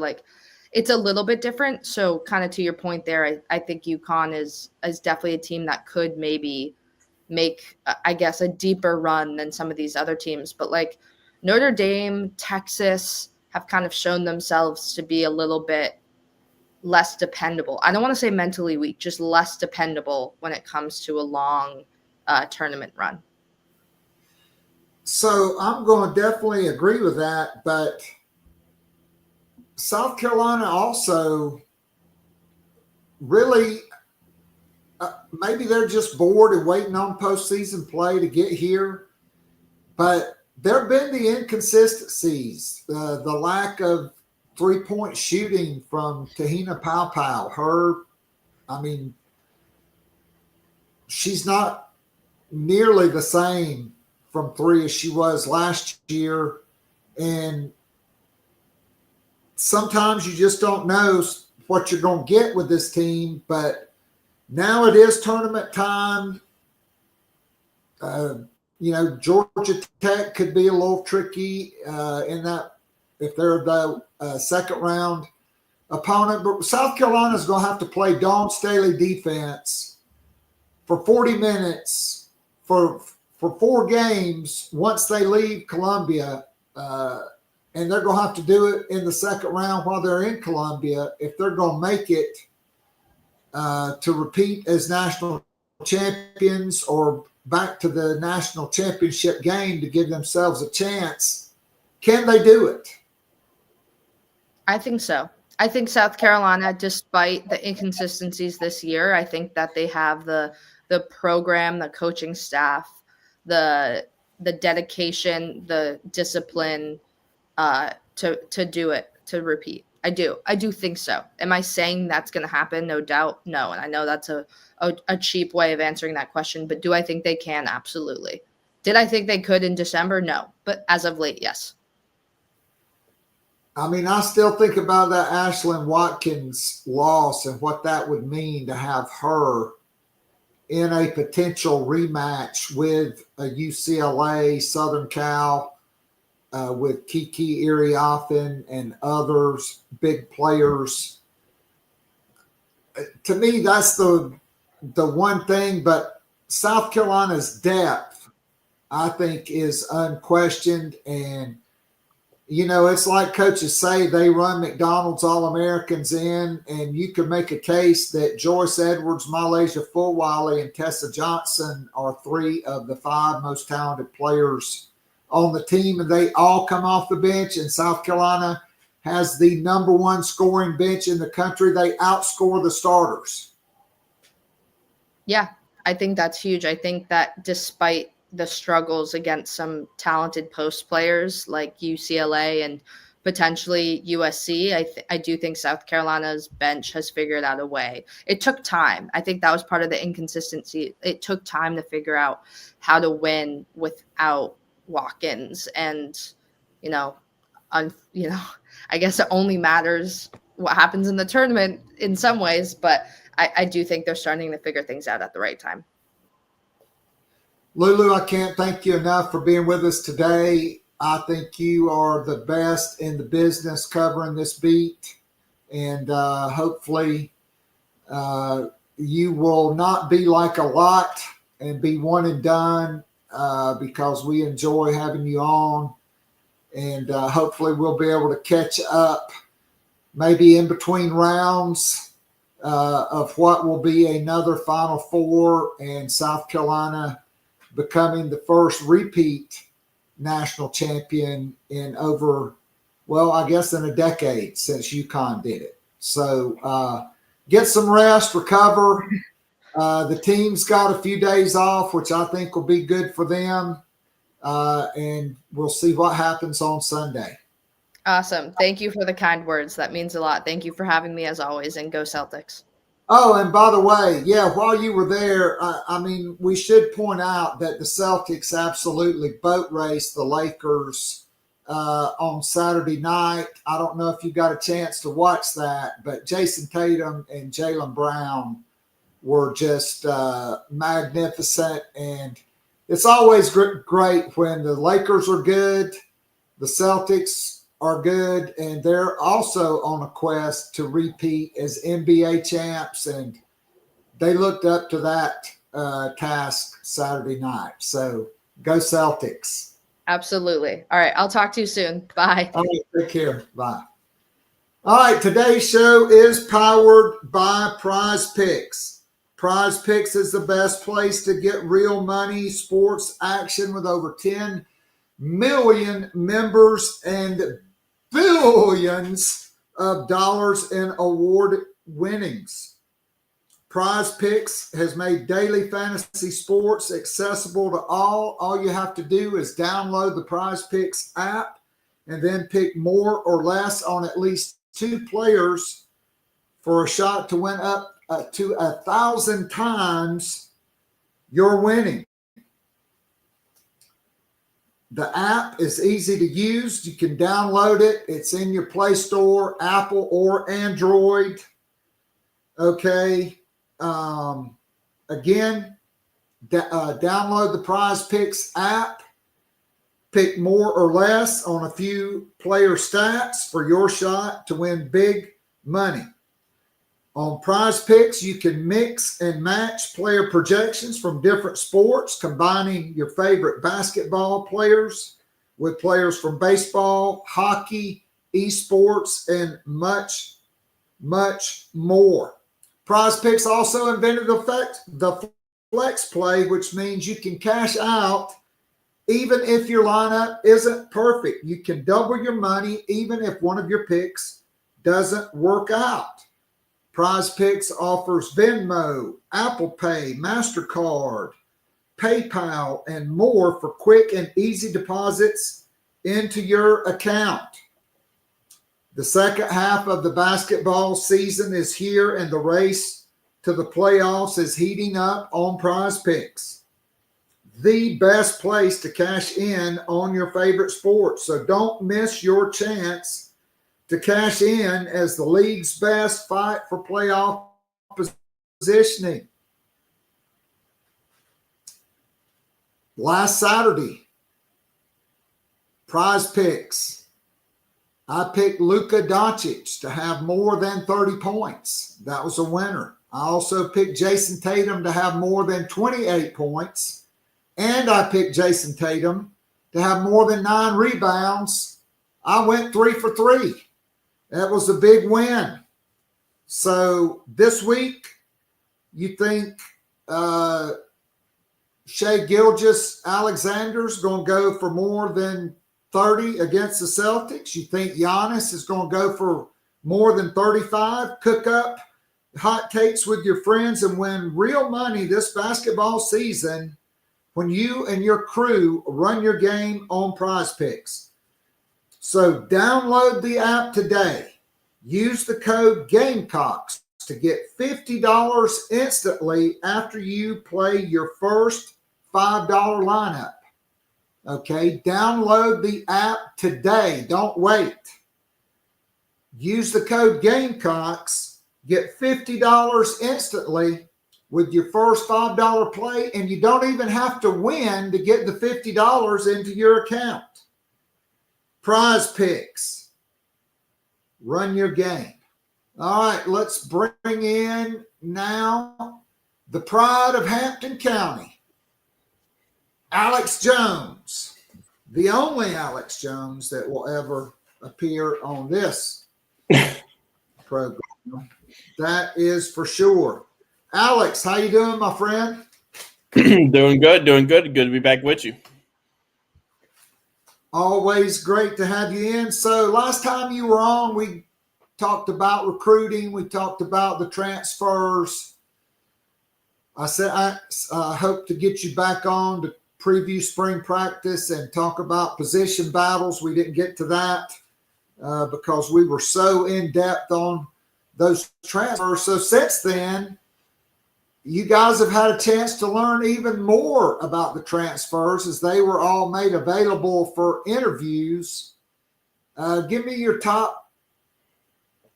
it's a little bit different. So kind of to your point there, I think UConn is definitely a team that could maybe make, I guess, a deeper run than some of these other teams. But Notre Dame, Texas have kind of shown themselves to be a little bit less dependable. I don't want to say mentally weak, just less dependable when it comes to a long tournament run. So I'm going to definitely agree with that, but South Carolina also really maybe they're just bored and waiting on postseason play to get here. But there have been the inconsistencies, the lack of three-point shooting from Tahina Paopao. She's not nearly the same from 3 as she was last year. And sometimes you just don't know what you're going to get with this team. But now it is tournament time. Georgia Tech could be a little tricky in that if they're the second round opponent. But South Carolina is going to have to play Dawn Staley defense for 40 minutes for 4 games once they leave Columbia. And they're going to have to do it in the second round while they're in Columbia if they're going to make it to repeat as national champions or back to the national championship game to give themselves a chance. Can they do it? I think so. I think South Carolina, despite the inconsistencies this year, I think that they have the program, the coaching staff, the dedication, the discipline to do it, to repeat. I do think so. Am I saying that's going to happen? No doubt. No. And I know that's a cheap way of answering that question, but do I think they can? Absolutely. Did I think they could in December? No. But as of late, yes. I still think about that Ashlyn Watkins loss and what that would mean to have her in a potential rematch with a UCLA, Southern Cal, with Kiki Iriafen and others, big players. To me, that's the one thing. But South Carolina's depth, I think, is unquestioned. And, it's like coaches say, they run McDonald's All-Americans in, and you can make a case that Joyce Edwards, Malaysia Fulwiley, and Tessa Johnson are 3 of the 5 most talented players on the team, and they all come off the bench, and South Carolina has the number 1 scoring bench in the country. They outscore the starters. Yeah, I think that's huge. I think that despite the struggles against some talented post players like UCLA and potentially USC, I do think South Carolina's bench has figured out a way. It took time. I think that was part of the inconsistency. It took time to figure out how to win without walk-ins, and I guess it only matters what happens in the tournament in some ways, but I do think they're starting to figure things out at the right time. Lulu, I can't thank you enough for being with us today. I think you are the best in the business covering this beat, and hopefully you will not be like a lot and be one and done, because we enjoy having you on, and hopefully we'll be able to catch up maybe in between rounds of what will be another Final Four, and South Carolina becoming the first repeat national champion in over, well, I guess in a decade since UConn did it. So get some rest, recover. The team's got a few days off, which I think will be good for them. And we'll see what happens on Sunday. Awesome. Thank you for the kind words. That means a lot. Thank you for having me as always, and go Celtics. Oh, and by the way, while you were there, we should point out that the Celtics absolutely boat raced the Lakers on Saturday night. I don't know if you got a chance to watch that, but Jason Tatum and Jaylen Brown were just magnificent. And it's always great when the Lakers are good, the Celtics are good, and they're also on a quest to repeat as NBA champs, and they looked up to that task Saturday night. So go Celtics. Absolutely. All right, I'll talk to you soon. Bye. All right, take care. Bye. All right, today's show is powered by Prize Picks. Prize Picks is the best place to get real money sports action with over 10 million members and billions of dollars in award winnings. Prize Picks has made daily fantasy sports accessible to all. All you have to do is download the Prize Picks app and then pick more or less on at least 2 players for a shot to win up to 1,000 times your winning. The app is easy to use. You can download it. It's in your Play Store, Apple or Android. Okay. Again, download the Prize Picks app. Pick more or less on a few player stats for your shot to win big money. On Prize Picks, you can mix and match player projections from different sports, combining your favorite basketball players with players from baseball, hockey, esports, and much, much more. Prize Picks also invented the flex play, which means you can cash out even if your lineup isn't perfect. You can double your money even if one of your picks doesn't work out. Prize Picks offers Venmo, Apple Pay, MasterCard, PayPal, and more for quick and easy deposits into your account. The second half of the basketball season is here, and the race to the playoffs is heating up on Prize Picks. The best place to cash in on your favorite sports. So don't miss your chance to cash in as the league's best fight for playoff positioning. Last Saturday, Prize Picks, I picked Luka Doncic to have more than 30 points. That was a winner. I also picked Jason Tatum to have more than 28 points. And I picked Jason Tatum to have more than 9 rebounds. I went 3 for 3. That was a big win. So this week, you think Shai Gilgeous-Alexander's going to go for more than 30 against the Celtics? You think Giannis is going to go for more than 35, cook up hot takes with your friends and win real money this basketball season when you and your crew run your game on Prize Picks. So download the app today. Use the code Gamecocks to get $50 instantly after you play your first $5 lineup. Okay, download the app today. Don't wait. Use the code Gamecocks. Get $50 instantly with your first $5 play, and you don't even have to win to get the $50 into your account. Prize Picks. Run your game. All right, let's bring in now the pride of Hampton County, Alex Jones, the only Alex Jones that will ever appear on this program. That is for sure. Alex, how you doing, my friend? Doing good. Good to be back with you. Always great to have you in. So last time you were on, we talked about recruiting. We talked about the transfers. I said I hope to get you back on to preview spring practice and talk about position battles. We didn't get to that because we were so in depth on those transfers. So since then, you guys have had a chance to learn even more about the transfers as they were all made available for interviews. Give me your top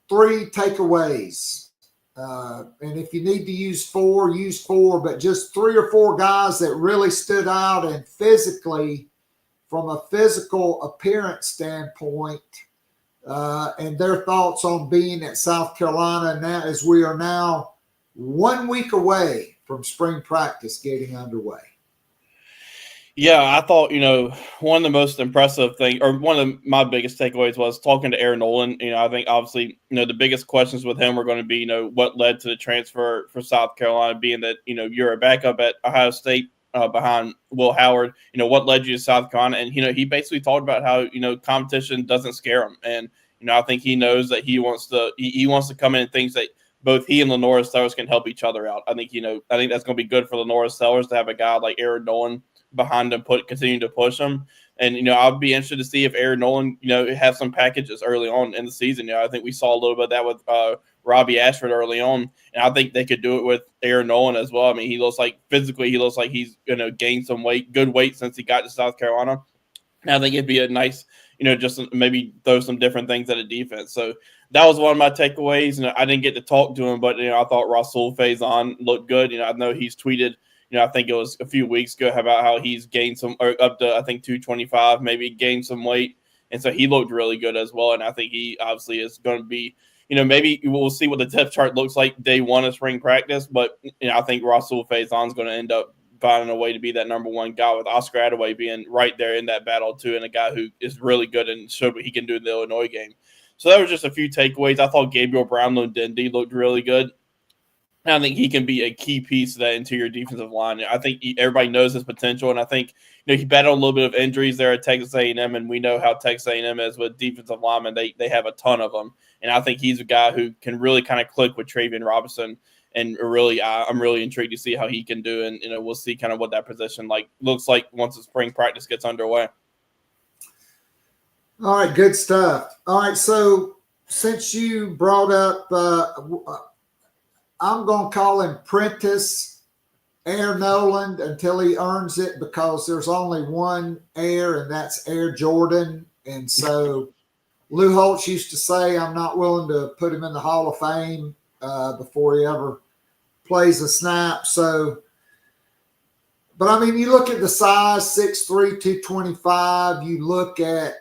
3 takeaways. And if you need to use 4, use 4, but just 3 or 4 guys that really stood out and physically, from a physical appearance standpoint, and their thoughts on being at South Carolina now, as we are now 1 week away from spring practice getting underway. Yeah, I thought, one of the most impressive things, or one of my biggest takeaways was talking to Aaron Nolan. I think obviously, the biggest questions with him were going to be, what led to the transfer for South Carolina, being that, you're a backup at Ohio State behind Will Howard. What led you to South Carolina? And, he basically talked about how, competition doesn't scare him. And, I think he knows that he wants to come in and thinks that both he and Lenora Sellers can help each other out. I think that's going to be good for Lenora Sellers to have a guy like Aaron Nolan behind him, continue to push him. And, I'll be interested to see if Aaron Nolan, has some packages early on in the season. I think we saw a little bit of that with Robbie Ashford early on. And I think they could do it with Aaron Nolan as well. I mean, he looks like he's going to gain some weight, good weight since he got to South Carolina. And I think it'd be a nice, just maybe throw some different things at a defense. So that was one of my takeaways. I didn't get to talk to him, but, I thought Rasul Faison looked good. I know he's tweeted, I think it was a few weeks ago about how he's gained some, or up to, I think, 225, maybe gained some weight. And so he looked really good as well. And I think he obviously is going to be, maybe we'll see what the depth chart looks like day 1 of spring practice. But, I think Rasul Faison is going to end up finding a way to be that number 1 guy, with Oscar Attaway being right there in that battle too, and a guy who is really good and showed what he can do in the Illinois game. So that was just a few takeaways. I thought Gabriel Brownlow-Dendy looked really good. And I think he can be a key piece of that interior defensive line. I think everybody knows his potential, and I think he battled a little bit of injuries there at Texas A&M, and we know how Texas A&M is with defensive linemen. They have a ton of them, and I think he's a guy who can really kind of click with Travian Robinson. And really, I'm really intrigued to see how he can do, and we'll see kind of what that position looks like once the spring practice gets underway. All right, good stuff. All right, so since you brought up, I'm going to call him Prentice Air Noland until he earns it, because there's only one Air, and that's Air Jordan. And so Lou Holtz used to say, I'm not willing to put him in the Hall of Fame before he ever plays a snap. So, but I mean, you look at the size, 6'3", 225, you look at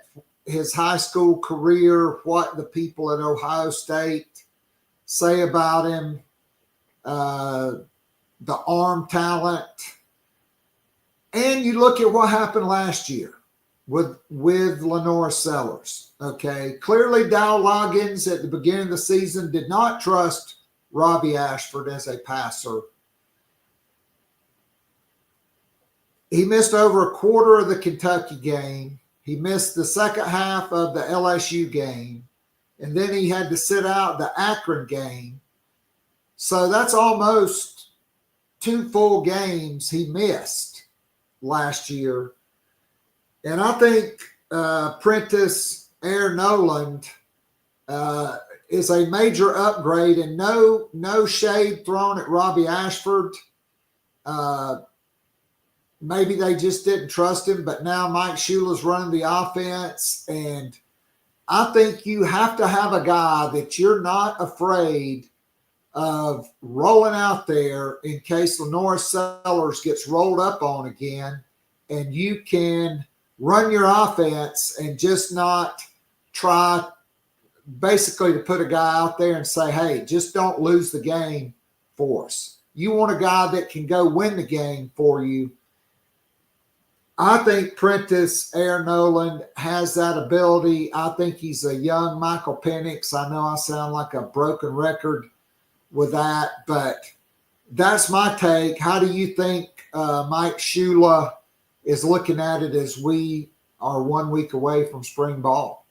his high school career, what the people at Ohio State say about him, the arm talent, and you look at what happened last year with Lenora Sellers. Okay, clearly Dow Loggins at the beginning of the season did not trust Robbie Ashford as a passer. He missed over a quarter of the Kentucky game. He missed the second half of the LSU game. And then he had to sit out the Akron game. So that's almost 2 full games he missed last year. And I think Prentice Air Noland is a major upgrade, and no shade thrown at Robbie Ashford. Maybe they just didn't trust him, but now Mike Shula's running the offense, and I think you have to have a guy that you're not afraid of rolling out there in case Lenora Sellers gets rolled up on again, and you can run your offense and just not try basically to put a guy out there and say, hey, just don't lose the game for us. You want a guy that can go win the game for you. I think Prentice Air Noland has that ability. I think he's a young Michael Penix. I know I sound like a broken record with that, but that's my take. How do you think Mike Shula is looking at it as we are 1 week away from spring ball?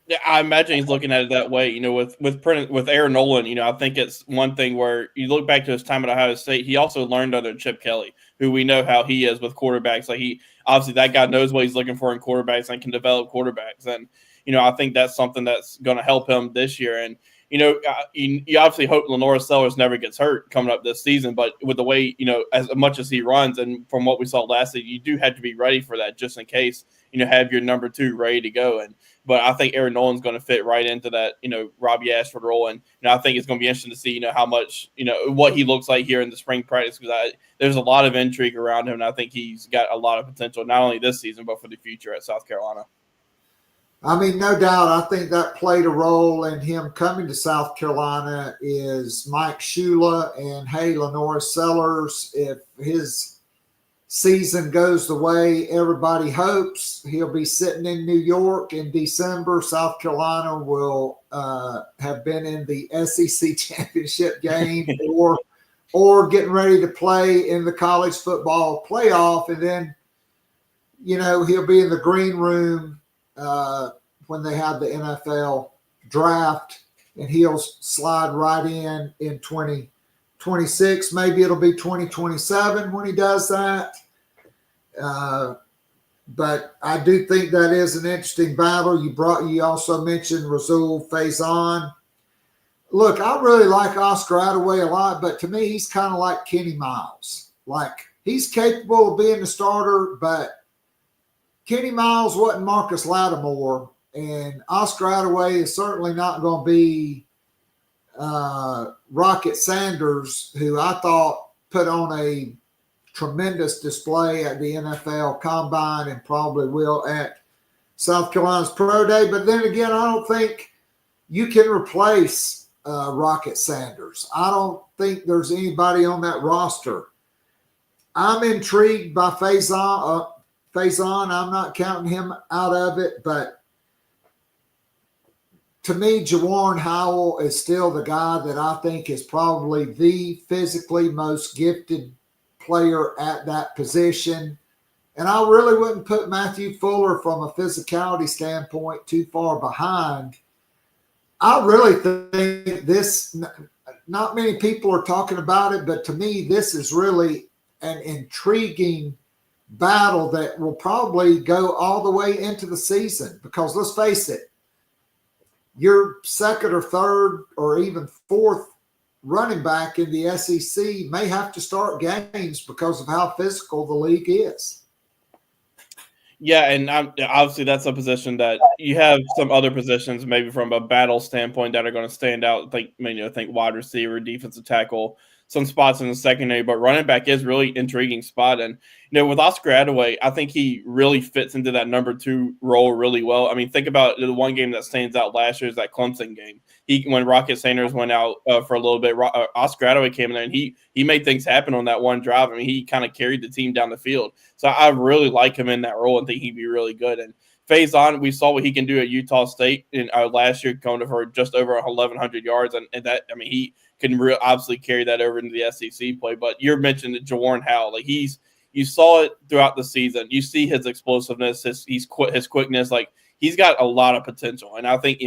Yeah, I imagine he's looking at it that way. With Aaron Nolan, I think it's one thing where you look back to his time at Ohio State. He also learned under Chip Kelly, who we know how he is with quarterbacks. Like obviously that guy knows what he's looking for in quarterbacks and can develop quarterbacks. And I think that's something that's going to help him this year. And you obviously hope Lenora Sellers never gets hurt coming up this season. But with the way as much as he runs, and from what we saw last season, you do have to be ready for that just in case. Have your number 2 ready to go. But I think Aaron Nolan's going to fit right into that, Robbie Ashford role. And I think it's going to be interesting to see, how much, what he looks like here in the spring practice, because there's a lot of intrigue around him. And I think he's got a lot of potential, not only this season, but for the future at South Carolina. I mean, no doubt. I think that played a role in him coming to South Carolina is Mike Shula and, hey, Lenora Sellers, if his season goes the way everybody hopes, he'll be sitting in New York in December. South Carolina will have been in the SEC championship game or getting ready to play in the college football playoff. And then, he'll be in the green room when they have the NFL draft, and he'll slide right in 2026. Maybe it'll be 2027 when he does that. But I do think that is an interesting battle. You also mentioned Rasul Faison. Look, I really like Oscar Attaway a lot, but to me, he's kind of like Kenny Miles. Like, he's capable of being the starter, but Kenny Miles wasn't Marcus Lattimore, and Oscar Attaway is certainly not going to be Rocket Sanders, who I thought put on a tremendous display at the NFL Combine and probably will at South Carolina's Pro Day. But then again, I don't think you can replace Rocket Sanders. I don't think there's anybody on that roster. I'm intrigued by Faison. I'm not counting him out of it, but to me, Jawarn Howell is still the guy that I think is probably the physically most gifted player at that position. And I really wouldn't put Matthew Fuller from a physicality standpoint too far behind. I really think this, not many people are talking about it, but to me, this is really an intriguing battle that will probably go all the way into the season, because let's face it, your second or third or even fourth running back in the SEC may have to start games because of how physical the league is. Yeah, and obviously that's a position that you have some other positions maybe from a battle standpoint that are going to stand out. I think wide receiver, defensive tackle, some spots in the secondary, but running back is really intriguing spot. And, with Oscar Attaway, I think he really fits into that number 2 role really well. I mean, think about the one game that stands out last year is that Clemson game. When Rocket Sanders went out for a little bit, Oscar Attaway came in there and he made things happen on that one drive. I mean, he kind of carried the team down the field. So I really like him in that role and think he'd be really good. And Faison, we saw what he can do at Utah State in last year, going for just over 1,100 yards. And that, I mean, he can obviously carry that over into the SEC play. But you're mentioning Jawarn Howell. Like, you saw it throughout the season. You see his explosiveness, his quickness. Like, he's got a lot of potential. And I think,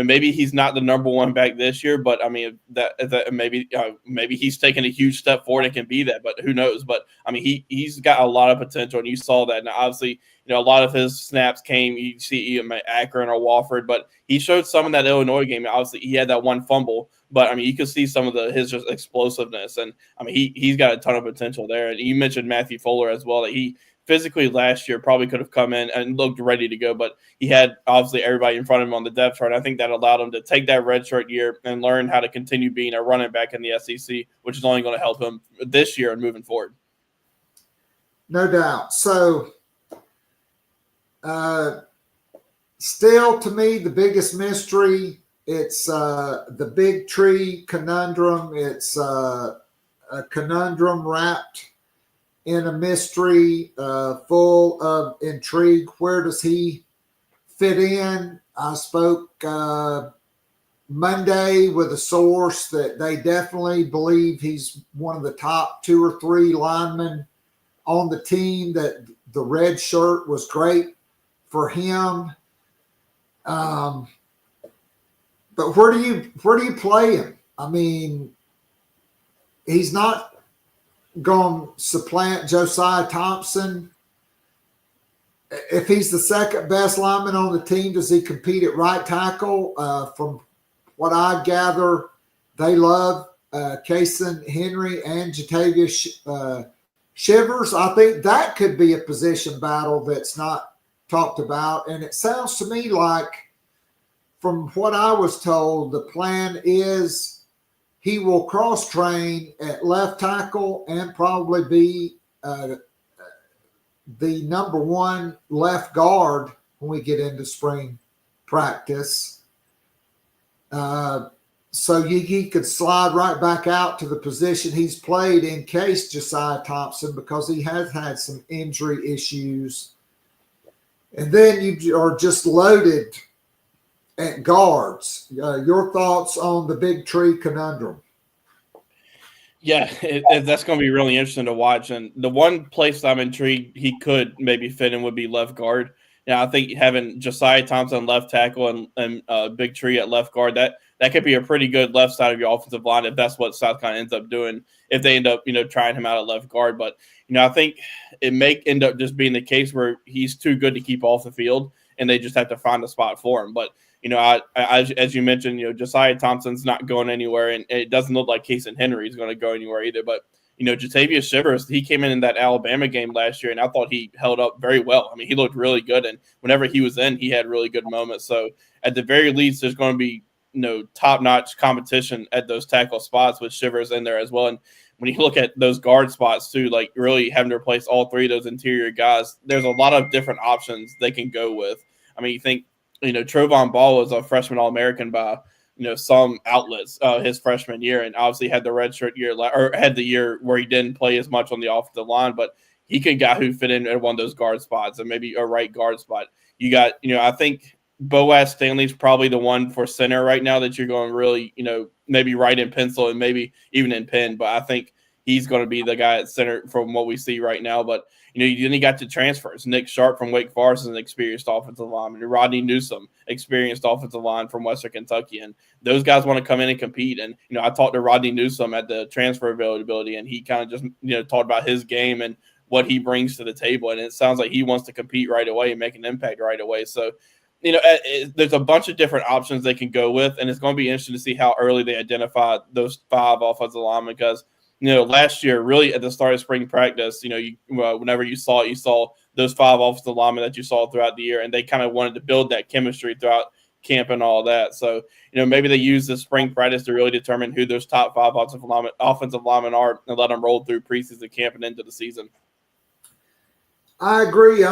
maybe he's not the number one back this year, but I mean that maybe he's taken a huge step forward and can be that, but who knows? But I mean he's got a lot of potential, and you saw that. Now obviously, a lot of his snaps came, you see him at Akron or Wofford, but he showed some in that Illinois game. Obviously, he had that one fumble, but I mean you could see some of his just explosiveness, and I mean he's got a ton of potential there. And you mentioned Matthew Fuller as well, that he physically last year probably could have come in and looked ready to go, but he had obviously everybody in front of him on the depth chart. I think that allowed him to take that redshirt year and learn how to continue being a running back in the SEC, which is only going to help him this year and moving forward. No doubt. So still, to me, the biggest mystery, it's the big tree conundrum. It's a conundrum wrapped in a mystery, full of intrigue. Where does he fit in? I spoke Monday with a source that they definitely believe he's one of the top 2 or 3 linemen on the team, that the red shirt was great for him. But where do you play him? I mean, he's not going to supplant Josiah Thompson. If he's the second best lineman on the team, does he compete at right tackle? From what I gather, they love Kesin Henry and Jatavius Shivers. I think that could be a position battle that's not talked about. And it sounds to me like, from what I was told, the plan is he will cross-train at left tackle and probably be the number 1 left guard when we get into spring practice. So he could slide right back out to the position he's played in case Josiah Thompson, because he has had some injury issues. And then you are just loaded at guards. Your thoughts on the big tree conundrum? Yeah, that's going to be really interesting to watch. And the one place I'm intrigued he could maybe fit in would be left guard. I think having Josiah Thompson left tackle and Big Tree at left guard, that could be a pretty good left side of your offensive line if that's what South Carolina ends up doing, if they end up, trying him out at left guard. But, I think it may end up just being the case where he's too good to keep off the field, and they just have to find a spot for him. But, as you mentioned, Josiah Thompson's not going anywhere, and it doesn't look like Kesin Henry is going to go anywhere either. But, Jatavius Shivers, he came in that Alabama game last year, and I thought he held up very well. I mean, he looked really good, and whenever he was in, he had really good moments. So, at the very least, there's going to be, top-notch competition at those tackle spots with Shivers in there as well. And when you look at those guard spots too, like really having to replace all 3 of those interior guys, there's a lot of different options they can go with. I mean, you think, Trovon Ball was a freshman All-American by, some outlets his freshman year, and obviously had the redshirt year, or had the year where he didn't play as much on the offensive line, but he could guy who fit in at one of those guard spots, and maybe a right guard spot. You got, I think Boaz Stanley's probably the one for center right now that you're going to really, maybe write in pencil and maybe even in pen, but I think he's going to be the guy at center from what we see right now. But, then you got the transfers. Nick Sharp from Wake Forest is an experienced offensive lineman. And Rodney Newsome, experienced offensive line from Western Kentucky. And those guys want to come in and compete. And, I talked to Rodney Newsome at the transfer availability, and he kind of just, talked about his game and what he brings to the table. And it sounds like he wants to compete right away and make an impact right away. So, there's a bunch of different options they can go with, and it's going to be interesting to see how early they identify those 5 offensive linemen, because last year, really at the start of spring practice, whenever you saw those 5 offensive linemen that you saw throughout the year, and they kind of wanted to build that chemistry throughout camp and all that. So, maybe they use the spring practice to really determine who those top 5 offensive linemen are and let them roll through preseason camp and into the season. I agree.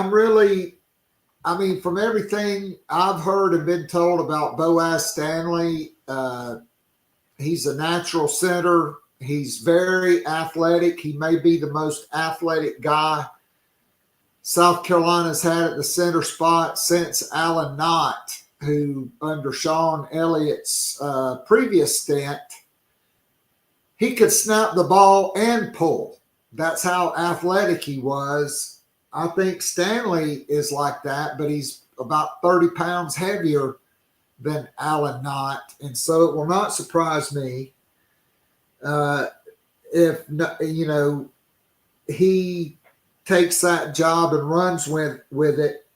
From everything I've heard and been told about Boaz Stanley, he's a natural center. He's very athletic. He may be the most athletic guy South Carolina's had at the center spot since Alan Knott, who under Sean Elliott's previous stint, he could snap the ball and pull. That's how athletic he was. I think Stanley is like that, but he's about 30 pounds heavier than Allen Knott. And so it will not surprise me if, he takes that job and runs with it.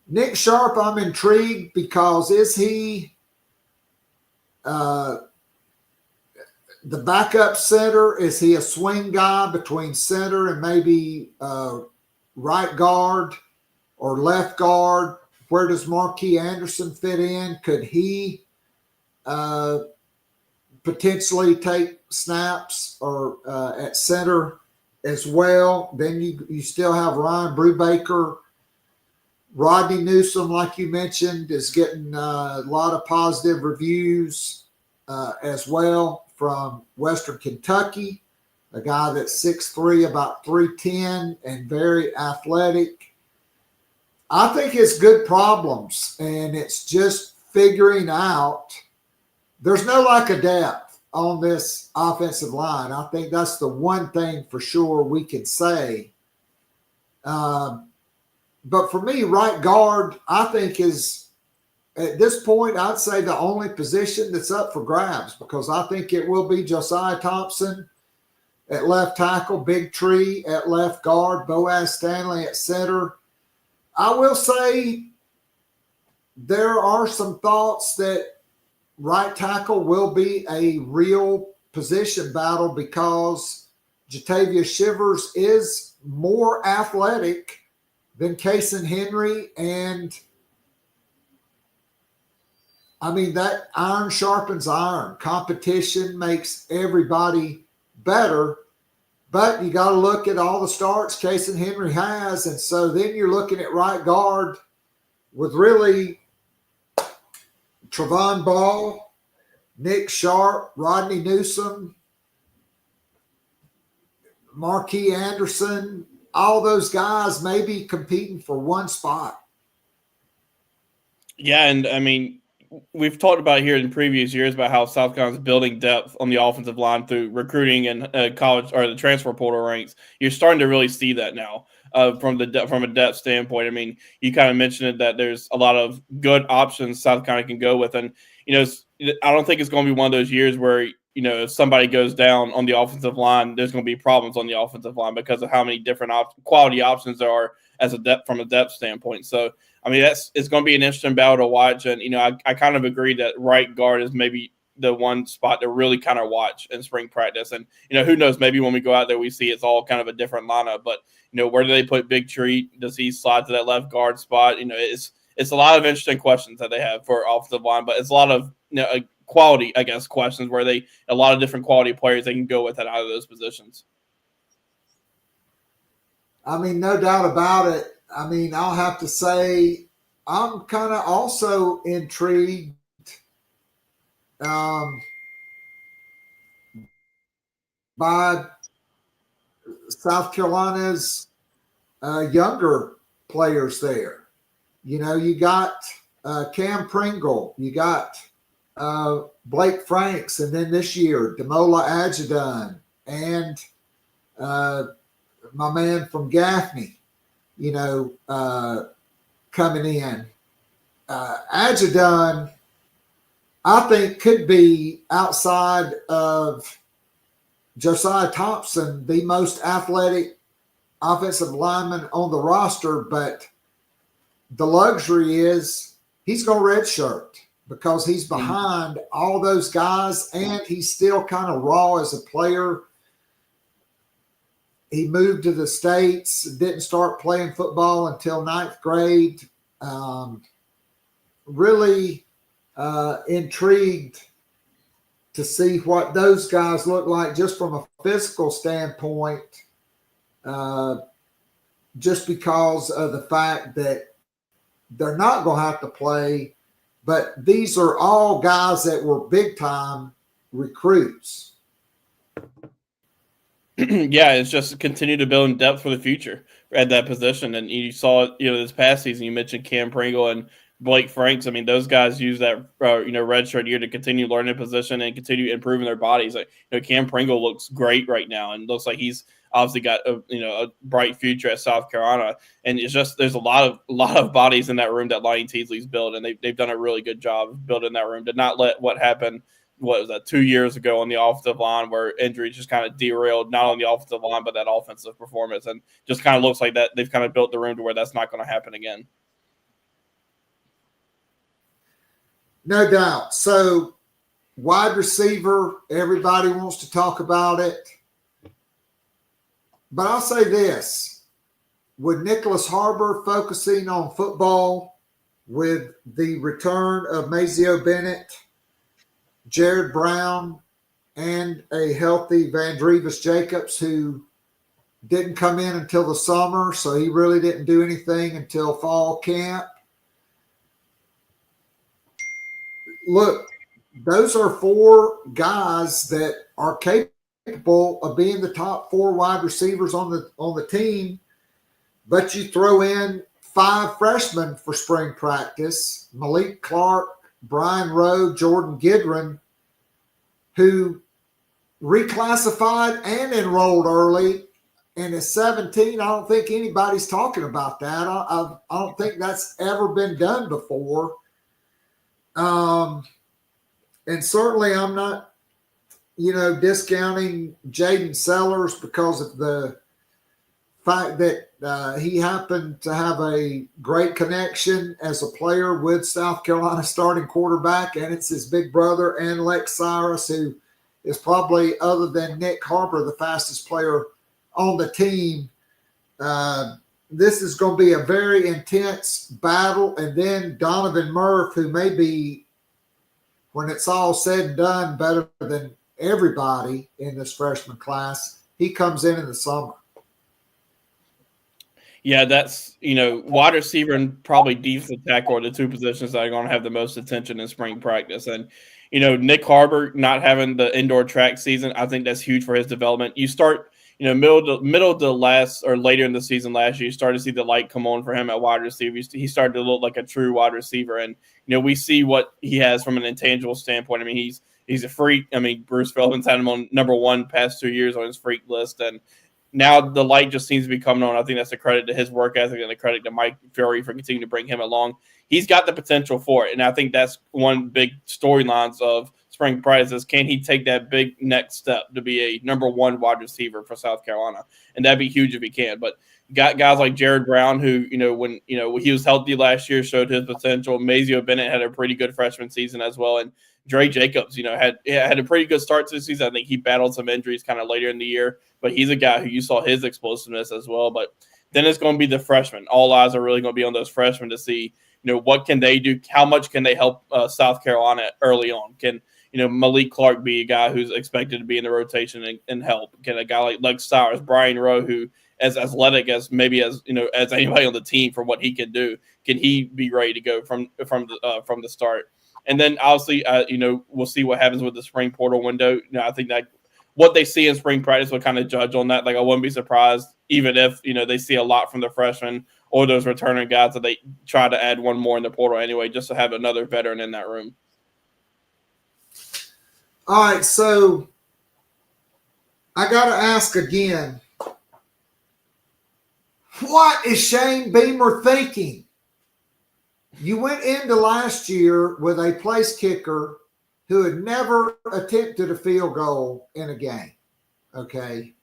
Nick Sharp, I'm intrigued because is he the backup center? Is he a swing guy between center and maybe right guard or left guard? Where does Marquis Anderson fit in? Could he potentially take snaps or at center as well? Then you still have Ryan Brubaker. Rodney Newsom, like you mentioned, is getting a lot of positive reviews as well from Western Kentucky, a guy that's 6'3", about 310, and very athletic. I think it's good problems, and it's just figuring out. There's no lack of depth on this offensive line. I think that's the one thing for sure we can say. But for me, right guard, I think is, at this point, I'd say the only position that's up for grabs, because I think it will be Josiah Thompson at left tackle, Big Tree at left guard, Boaz Stanley at center. I will say there are some thoughts that right tackle will be a real position battle because Jatavius Shivers is more athletic than Kason Henry. And I mean, that iron sharpens iron. Competition makes everybody better. But you got to look at all the starts Kason Henry has. And so then you're looking at right guard with really Trevon Ball, Nick Sharp, Rodney Newsom, Marquis Anderson, all those guys may be competing for one spot. Yeah, and I mean, we've talked about here in previous years about how South Carolina's building depth on the offensive line through recruiting and college or the transfer portal ranks. You're starting to really see that now from a depth standpoint. I mean, you kind of mentioned it, that there's a lot of good options South Carolina can go with, and I don't think it's going to be one of those years where if somebody goes down on the offensive line, there's going to be problems on the offensive line because of how many different quality options there are from a depth standpoint. So, I mean, it's going to be an interesting battle to watch. And, I kind of agree that right guard is maybe the one spot to really kind of watch in spring practice. And, who knows, maybe when we go out there, we see it's all kind of a different lineup. But, where do they put Big Tree? Does he slide to that left guard spot? It's a lot of interesting questions that they have for offensive line, but it's a lot of, quality, I guess, questions where a lot of different quality players they can go with at either of those positions. I mean, no doubt about it. I mean, I'll have to say I'm kind of also intrigued by South Carolina's younger players there. You got Cam Pringle, you got Blake Franks, and then this year, Demola Adjadon, and my man from Gaffney, coming in. Adjadon, I think, could be, outside of Josiah Thompson, the most athletic offensive lineman on the roster, but the luxury is he's going to redshirt because he's behind all those guys, and he's still kind of raw as a player. He moved to the States, didn't start playing football until 9th grade. Really intrigued to see what those guys look like just from a physical standpoint, just because of the fact that they're not going to have to play. But these are all guys that were big-time recruits. Yeah, it's just continue to build in depth for the future at that position. And you saw it, this past season, you mentioned Cam Pringle and Blake Franks. I mean, those guys use that, redshirt year to continue learning position and continue improving their bodies. Like, Cam Pringle looks great right now and looks like he's obviously got a bright future at South Carolina. And it's just there's a lot of bodies in that room that Lonnie Teasley's built, and they've done a really good job of building that room to not let what happened. What was that 2 years ago on the offensive line where injuries just kind of derailed not only the offensive line but that offensive performance, and just kind of looks like that they've kind of built the room to where that's not going to happen again. No doubt. So wide receiver, everybody wants to talk about it. But I'll say this. With Nicholas Harbor focusing on football, with the return of Mazio Bennett, Jared Brown, and a healthy Vandrevis Jacobs, who didn't come in until the summer, so he really didn't do anything until fall camp. Look, those are 4 guys that are capable of being the top 4 wide receivers on the team, but you throw in 5 freshmen for spring practice, Malik Clark, Brian Rowe, Jordan Gidron, who reclassified and enrolled early and is 17. I don't think anybody's talking about that. I don't think that's ever been done before. And certainly I'm not, discounting Jaden Sellers because of the fact that he happened to have a great connection as a player with South Carolina starting quarterback, and it's his big brother and Lex Cyrus, who is probably, other than Nick Harbor, the fastest player on the team. This is going to be a very intense battle. And then Donovan Murph, who may be, when it's all said and done, better than everybody in this freshman class, he comes in the summer. Yeah, that's, wide receiver and probably defensive tackle are the 2 positions that are going to have the most attention in spring practice. And, Nick Harbor not having the indoor track season, I think that's huge for his development. You start, middle to last or later in the season last year, you started to see the light come on for him at wide receiver. He started to look like a true wide receiver. And, we see what he has from an intangible standpoint. I mean, he's a freak. I mean, Bruce Feldman's had him on number 1 past 2 years on his freak list. And now the light just seems to be coming on. I think that's a credit to his work ethic and a credit to Mike Fury for continuing to bring him along. He's got the potential for it. And I think that's one big storylines of spring practice is, can he take that big next step to be a number 1 wide receiver for South Carolina? And that'd be huge if he can. But got guys like Jared Brown, who, when he was healthy last year, showed his potential. Mazio Bennett had a pretty good freshman season as well. And Dre Jacobs, had a pretty good start to the season. I think he battled some injuries kind of later in the year, but he's a guy who you saw his explosiveness as well. But then it's going to be the freshmen. All eyes are really going to be on those freshmen to see, what can they do? How much can they help South Carolina early on? Can, Malik Clark be a guy who's expected to be in the rotation and help? Can a guy like Lex Cyrus, Brian Rowe, who as athletic as maybe as anybody on the team for what he can do, can he be ready to go from the start? And then obviously, we'll see what happens with the spring portal window. I think that what they see in spring practice will kind of judge on that. Like, I wouldn't be surprised even if, they see a lot from the freshmen or those returning guys that they try to add one more in the portal anyway, just to have another veteran in that room. All right, so I got to ask again, what is Shane Beamer thinking? You went into last year with a place kicker who had never attempted a field goal in a game, okay?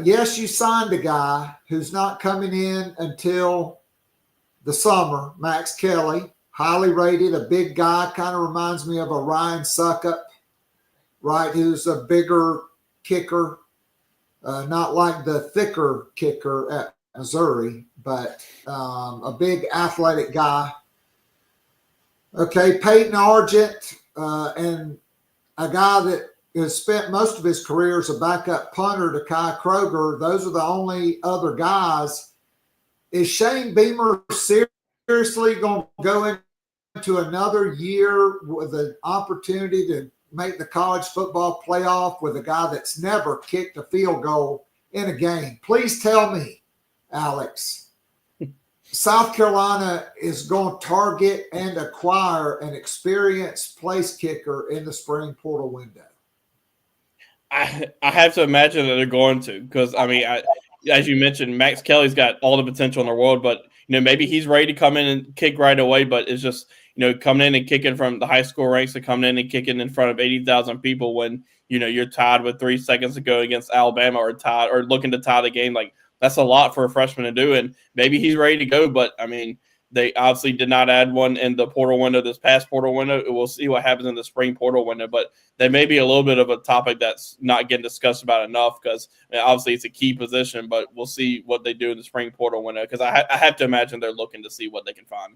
Yes, you signed a guy who's not coming in until the summer, Max Kelly, highly rated, a big guy, kind of reminds me of a Ryan Suckup, right, who's a bigger kicker, not like the thicker kicker at Missouri, but a big athletic guy. Okay, Peyton Argent, and a guy that has spent most of his career as a backup punter to Kai Kroger. Those are the only other guys. Is Shane Beamer seriously going to go into another year with an opportunity to make the college football playoff with a guy that's never kicked a field goal in a game? Please tell me, Alex, South Carolina is going to target and acquire an experienced place kicker in the spring portal window. I have to imagine that they're going to, because I mean, as you mentioned, Max Kelly's got all the potential in the world, but maybe he's ready to come in and kick right away. But it's just coming in and kicking from the high school ranks to coming in and kicking in front of 80,000 people when you're tied with 3 seconds to go against Alabama or tied or looking to tie the game. Like, that's a lot for a freshman to do, and maybe he's ready to go. But I mean, they obviously did not add one in the portal window, this past portal window. We'll see what happens in the spring portal window, but that may be a little bit of a topic that's not getting discussed about enough because obviously it's a key position, but we'll see what they do in the spring portal window because I have to imagine they're looking to see what they can find.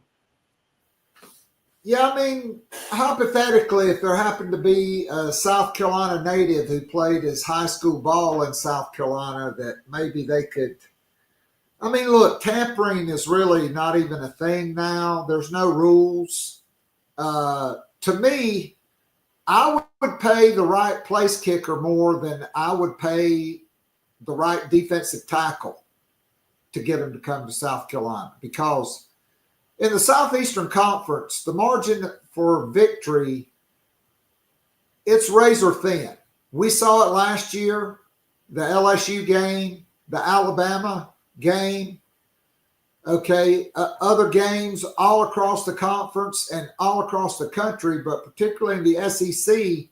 Yeah, I mean, hypothetically, if there happened to be a South Carolina native who played his high school ball in South Carolina, that maybe they could – I mean, look, tampering is really not even a thing now. There's no rules. To me, I would pay the right place kicker more than I would pay the right defensive tackle to get him to come to South Carolina, because in the Southeastern Conference, the margin for victory, it's razor thin. We saw it last year, the LSU game, the Alabama game, okay, other games all across the conference and all across the country, but particularly in the SEC,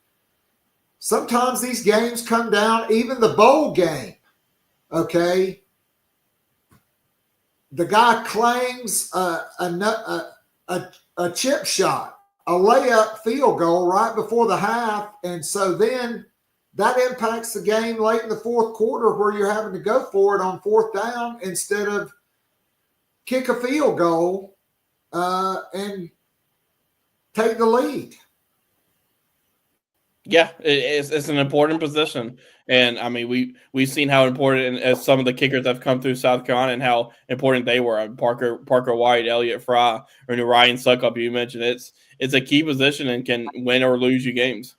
sometimes these games come down, even the bowl game, okay, the guy claims a chip shot, a layup field goal right before the half, and so then that impacts the game late in the fourth quarter where you're having to go for it on fourth down instead of kick a field goal and take the lead. Yeah, it's an important position. And, I mean, we've seen how important as some of the kickers have come through South Carolina and how important they were. Parker White, Elliott Fry, or Ryan Suckup, you mentioned. It's a key position and can win or lose you games.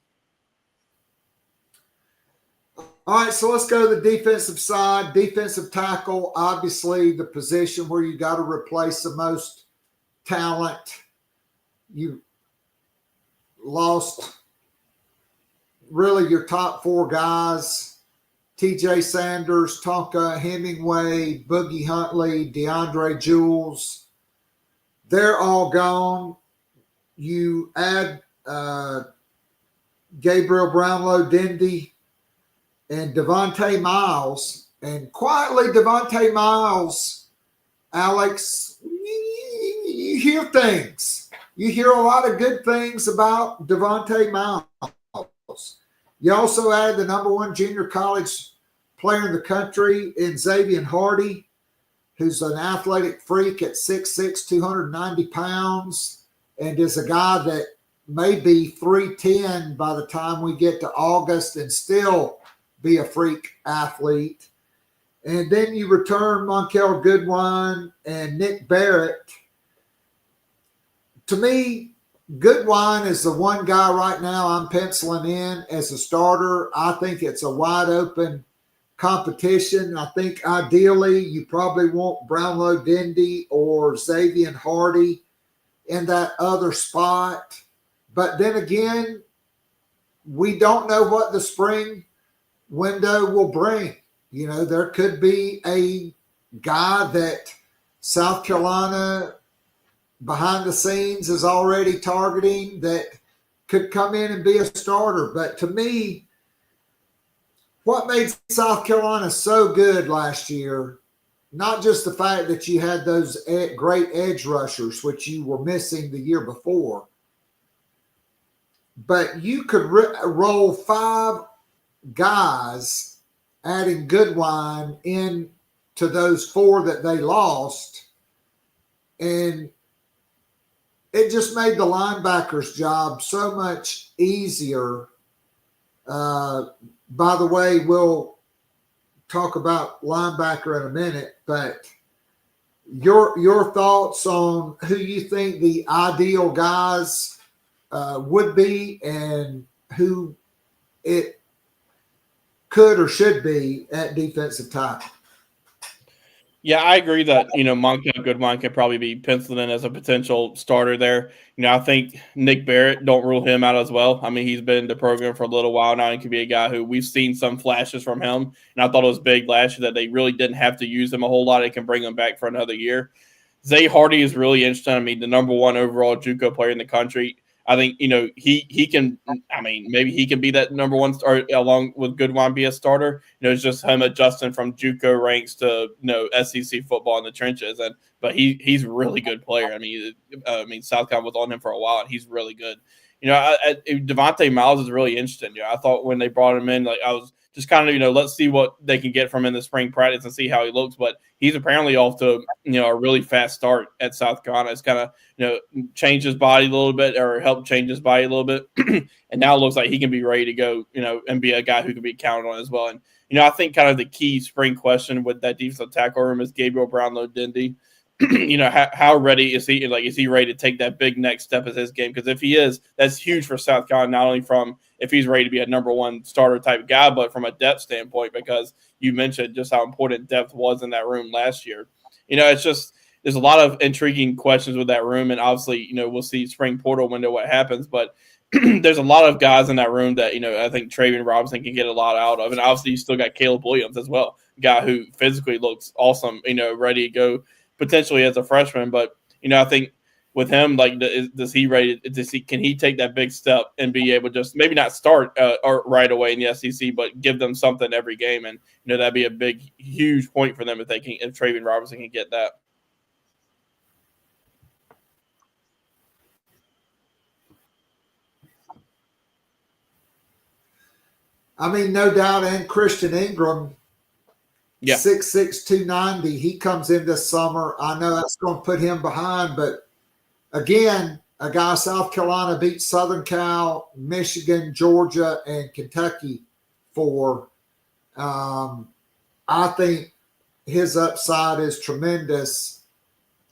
All right, so let's go to the defensive side. Defensive tackle, obviously the position where you got to replace the most talent. You lost really your top four guys, TJ Sanders, Tonka Hemingway, Boogie Huntley, DeAndre Jules. They're all gone. You add Gabriel Brownlow-Dendy and Devontae Miles, and quietly Devontae Miles, Alex, you hear things. You hear a lot of good things about Devontae Miles. You also added the number one junior college player in the country in Xavier Hardy, who's an athletic freak at 6'6", 290 pounds, and is a guy that may be 310 by the time we get to August and still be a freak athlete. And then you return Monkel Goodwine and Nick Barrett. To me, Goodwine is the one guy right now I'm penciling in as a starter. I think it's a wide open competition. I think ideally you probably want Brownlow-Dendy or Xavier Hardy in that other spot. But then again, we don't know what the spring window will bring. You know, there could be a guy that South Carolina behind the scenes is already targeting that could come in and be a starter. But to me, what made South Carolina so good last year, not just the fact that you had those great edge rushers, which you were missing the year before, but you could roll five guys, adding Goodwine in to those four that they lost, and it just made the linebackers' job so much easier. By the way, we'll talk about linebacker in a minute, but your thoughts on who you think the ideal guys would be and who it could or should be at defensive tackle. Yeah, I agree that, Montcalm Goodwine could probably be penciled in as a potential starter there. I think Nick Barrett, don't rule him out as well. I mean, he's been in the program for a little while now and could be a guy who we've seen some flashes from him. And I thought it was big last year that they really didn't have to use him a whole lot. They can bring him back for another year. Zay Hardy is really interesting. I mean, the number one overall JUCO player in the country. I think, he can, maybe he can be that number one star along with Goodwine be a starter. It's just him adjusting from JUCO ranks to, SEC football in the trenches. But he's a really good player. I mean, South Carolina was on him for a while and he's really good. Devontae Miles is really interesting. I thought when they brought him in, I was just kind of, let's see what they can get from him in the spring practice and see how he looks. But he's apparently off to, a really fast start at South Carolina. It's kind of, changed his body a little bit or helped change his body a little bit. And now it looks like he can be ready to go, and be a guy who can be counted on as well. And, I think kind of the key spring question with that defensive tackle room is Gabriel Brownlow-Dindy. How ready is he? Is he ready to take that big next step of his game? Because if he is, that's huge for South Carolina, not only from if he's ready to be a number one starter type guy, but from a depth standpoint, because you mentioned just how important depth was in that room last year. It's just there's a lot of intriguing questions with that room, and obviously, we'll see spring portal window what happens, but there's a lot of guys in that room that, I think Travian Robinson can get a lot out of. And obviously you still got Caleb Williams as well, a guy who physically looks awesome, ready to go potentially as a freshman. But, I think with him, can he take that big step and be able to just maybe not start right away in the SEC, but give them something every game. And, that'd be a big, huge point for them if Travian Robinson can get that. I mean, no doubt. And Christian Ingram, yeah, 6'6", 290. He comes in this summer. I know that's going to put him behind, but again, a guy South Carolina beat Southern Cal, Michigan, Georgia, and Kentucky for. I think his upside is tremendous.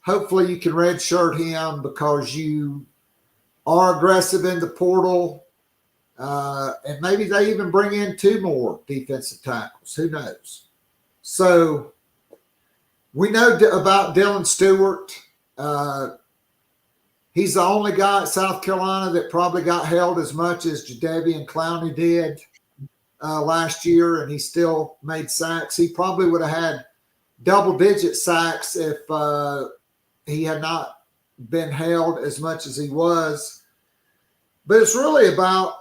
Hopefully you can redshirt him because you are aggressive in the portal. And maybe they even bring in 2 more defensive tackles. Who knows? So we know about Dylan Stewart. He's the only guy at South Carolina that probably got held as much as Jadeveon Clowney did last year, and he still made sacks. He probably would have had double-digit sacks if he had not been held as much as he was. But it's really about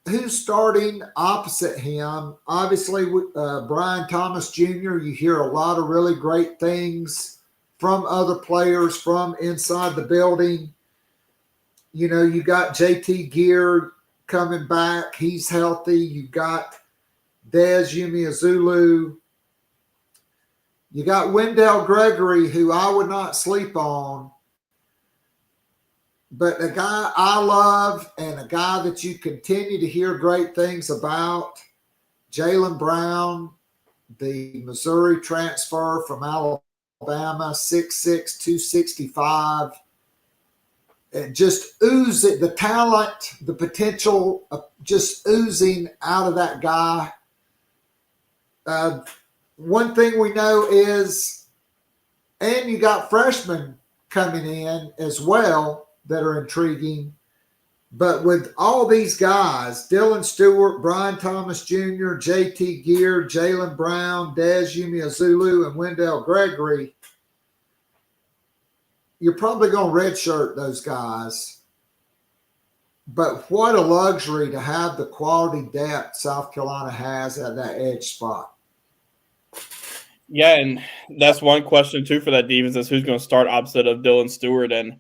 who's starting opposite him. Obviously, Brian Thomas Jr., you hear a lot of really great things from other players from inside the building. You got JT Gear coming back. He's healthy. You got Dez Umeozulu. You got Wendell Gregory, who I would not sleep on. But a guy I love and a guy that you continue to hear great things about, Jaylen Brown, the Missouri transfer from Alabama, 6'6", 265. And just oozing the talent, the potential, just oozing out of that guy. One thing we know is, and you got freshmen coming in as well that are intriguing. But with all these guys, Dylan Stewart, Brian Thomas Jr., JT Gear, Jaylen Brown, Dez Umeozulu, and Wendell Gregory, you're probably going to redshirt those guys. But what a luxury to have the quality depth South Carolina has at that edge spot. Yeah, and that's one question, too, for that defense is who's going to start opposite of Dylan Stewart. And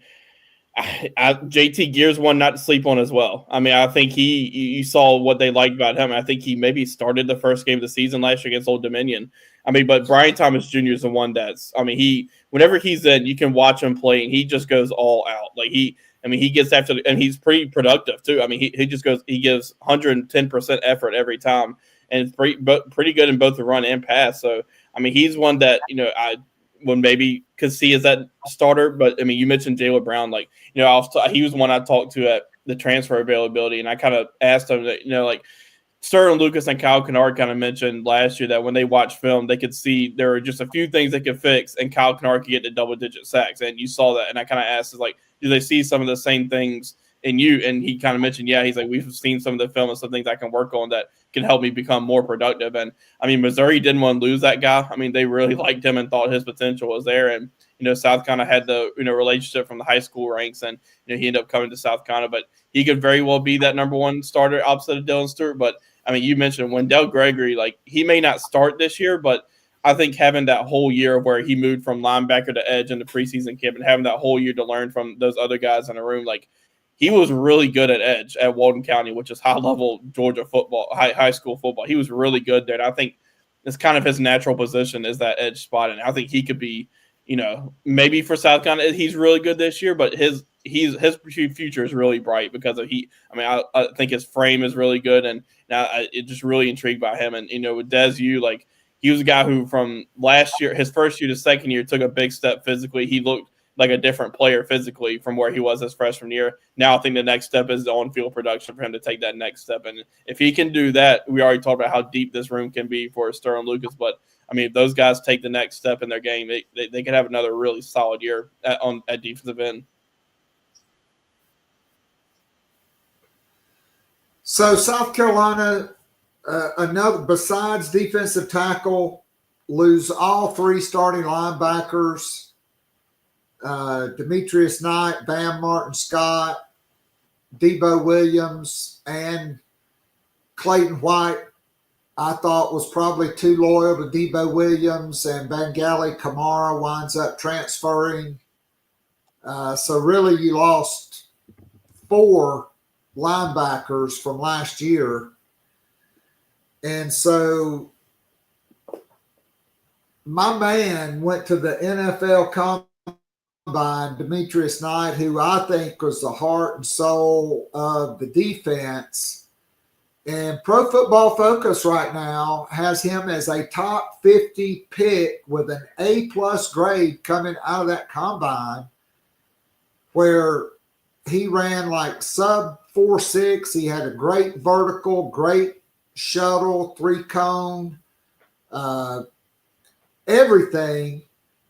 JT Gear's one not to sleep on as well. I mean, I think you saw what they liked about him. I think he maybe started the first game of the season last year against Old Dominion. I mean, but Brian Thomas Jr. is the one whenever he's in, you can watch him play and he just goes all out. He gets after, and he's pretty productive too. I mean, he gives 110% effort every time, and it's pretty good in both the run and pass. So, I mean, he's one that, I would maybe could see as that starter. But I mean, you mentioned Jaylen Brown, he was one I talked to at the transfer availability, and I kind of asked him that, Sterling Lucas and Kyle Kennard kind of mentioned last year that when they watched film, they could see there were just a few things they could fix, and Kyle Kennard could get to double-digit sacks. And you saw that. And I kind of asked, do they see some of the same things in you? And he kind of mentioned, yeah, he's like, we've seen some of the film and some things I can work on that can help me become more productive. And, Missouri didn't want to lose that guy. They really liked him and thought his potential was there. And, South Carolina had the, relationship from the high school ranks, and, he ended up coming to South Carolina. But he could very well be that number one starter opposite of Dylan Stewart. But, you mentioned Wendell Gregory, he may not start this year, but I think having that whole year where he moved from linebacker to edge in the preseason camp and having that whole year to learn from those other guys in the room, he was really good at edge at Walden County, which is high-level Georgia football, high school football. He was really good there, and I think it's kind of his natural position is that edge spot, and I think he could be, maybe for South Carolina, he's really good this year, but his future is really bright because of I think his frame is really good, and now it just really intrigued by him. And with Des, he was a guy who from last year, his first year to second year, took a big step physically. He looked like a different player physically from where he was his freshman year. Now I think the next step is the on-field production for him to take that next step. And if he can do that, we already talked about how deep this room can be for Sterling Lucas. But, if those guys take the next step in their game, they could have another really solid year at defensive end. So South Carolina, another besides defensive tackle, lose all three starting linebackers. Demetrius Knight, Bam Martin Scott, Debo Williams, and Clayton White, I thought was probably too loyal to Debo Williams, and Bengali Kamara winds up transferring. So really you lost 4 linebackers from last year. And so my man went to the NFL Combine, Demetrius Knight, who I think was the heart and soul of the defense. And Pro Football Focus right now has him as a top 50 pick with an A+ grade coming out of that combine, where he ran sub 4.6. He had a great vertical, great shuttle, 3-cone, everything.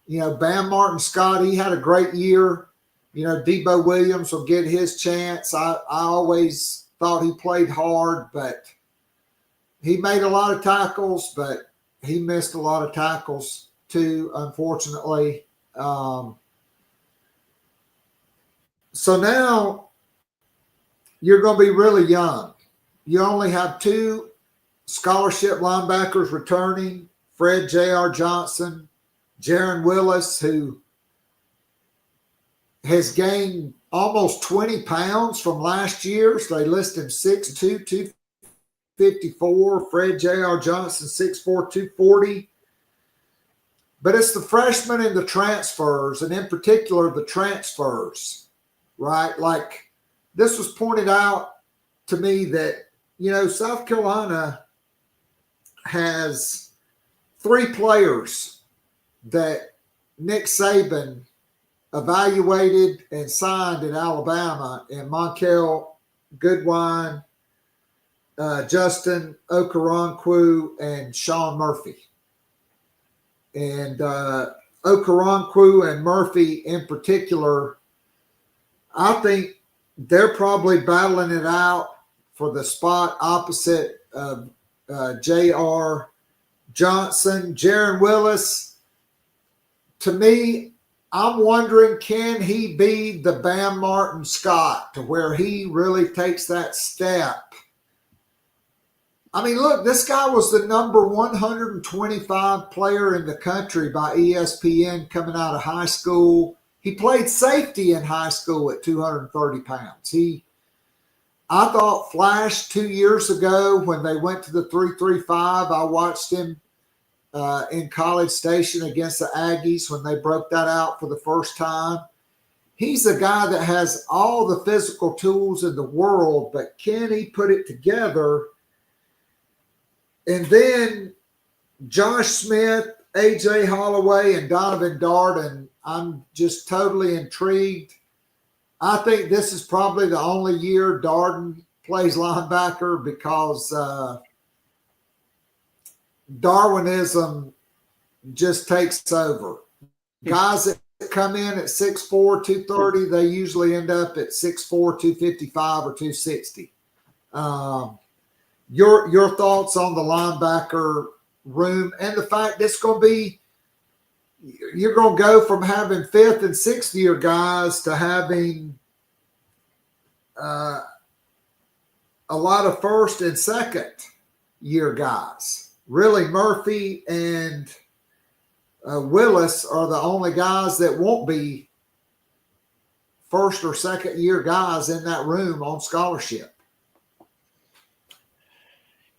Bam Martin Scott, he had a great year. Debo Williams will get his chance. I always thought he played hard, but he made a lot of tackles, but he missed a lot of tackles too, unfortunately. So now you're going to be really young. You only have 2 scholarship linebackers returning, Fred J.R. Johnson, Jaron Willis, who has gained almost 20 pounds from last year. So they list him 6'2", 254. Fred J.R. Johnson, 6'4", 240. But it's the freshmen and the transfers, and in particular the transfers, right? This was pointed out to me that, South Carolina has 3 players that Nick Saban evaluated and signed in Alabama, and Monkel Goodwine, Justin Okoronkwo, and Sean Murphy. And Okoronkwo and Murphy in particular, I think they're probably battling it out for the spot opposite of J.R. Johnson. Jaron Willis, to me, I'm wondering, can he be the Bam Martin Scott to where he really takes that step? Look, this guy was the number 125 player in the country by ESPN coming out of high school. He played safety in high school at 230 pounds. I thought flashed 2 years ago when they went to the 3-3-5. I watched him in College Station against the Aggies when they broke that out for the first time. He's a guy that has all the physical tools in the world, but can he put it together? And then Josh Smith, AJ Holloway, and Donovan Darden, I'm just totally intrigued. I think this is probably the only year Darden plays linebacker because Darwinism just takes over. Guys that come in at 6'4", 230, they usually end up at 6'4", 255 or 260. Your thoughts on the linebacker room and the fact it's going to be, you're going to go from having 5th and 6th year guys to having a lot of 1st and 2nd year guys. Really, Murphy and Willis are the only guys that won't be 1st or 2nd year guys in that room on scholarship.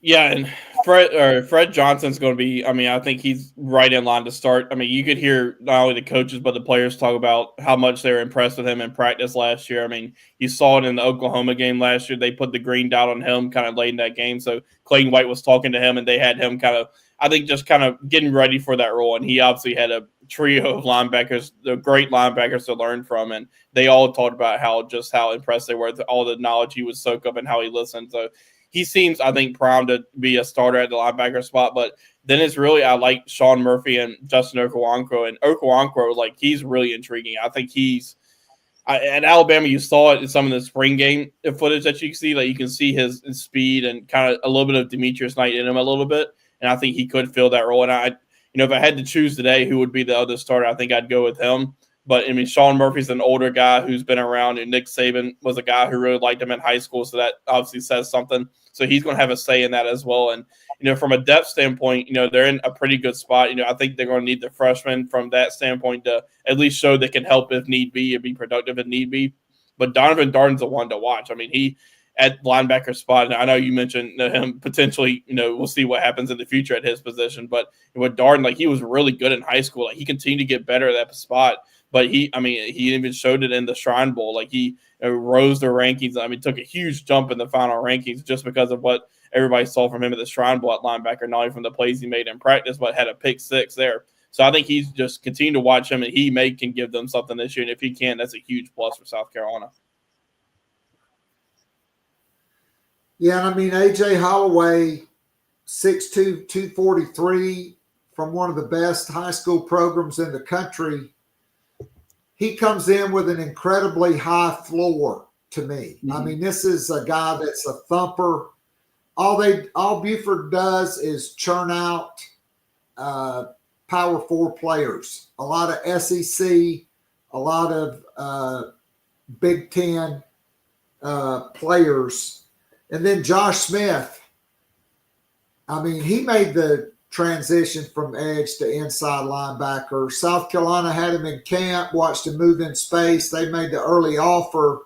Yeah, and Fred Johnson's going to be, I mean, I think he's right in line to start. I mean, you could hear not only the coaches but the players talk about how much they were impressed with him in practice last year. I mean, you saw it in the Oklahoma game last year. They put the green dot on him kind of late in that game. So Clayton White was talking to him, and they had him kind of, I think, just kind of getting ready for that role. And he obviously had a trio of linebackers, the great linebackers to learn from. And they all talked about how impressed they were with all the knowledge he would soak up and how he listened. So he seems, I think, primed to be a starter at the linebacker spot. But then it's really, I like Sean Murphy and Justin Okoronkwo. And Okoronkwo, like, he's really intriguing. I think at Alabama, you saw it in some of the spring game footage that you see. Like, you can see his speed and kind of a little bit of Demetrius Knight in him a little bit. And I think he could fill that role. And if I had to choose today who would be the other starter, I think I'd go with him. But, I mean, Sean Murphy's an older guy who's been around, and Nick Saban was a guy who really liked him in high school, so that obviously says something. So he's going to have a say in that as well. And, from a depth standpoint, they're in a pretty good spot. I think they're going to need the freshmen from that standpoint to at least show they can help if need be and be productive if need be. But Donovan Darden's the one to watch. I mean, he at linebacker spot, and I know you mentioned him potentially, we'll see what happens in the future at his position. But with Darden, like, he was really good in high school. Like, he continued to get better at that spot. But he even showed it in the Shrine Bowl. Like, he rose the rankings. I mean, took a huge jump in the final rankings just because of what everybody saw from him at the Shrine Bowl at linebacker, not only from the plays he made in practice, but had a pick 6 there. So I think he's just continue to watch him, and he can give them something this year. And if he can, that's a huge plus for South Carolina. Yeah, and I mean, A.J. Holloway, 6'2", 243, from one of the best high school programs in the country. He comes in with an incredibly high floor to me. Mm-hmm. I mean, this is a guy that's a thumper. All Buford does is churn out Power 4 players. A lot of SEC, a lot of Big Ten players. And then Josh Smith, I mean, he made the transition from edge to inside linebacker. South Carolina had him in camp, watched him move in space. They made the early offer.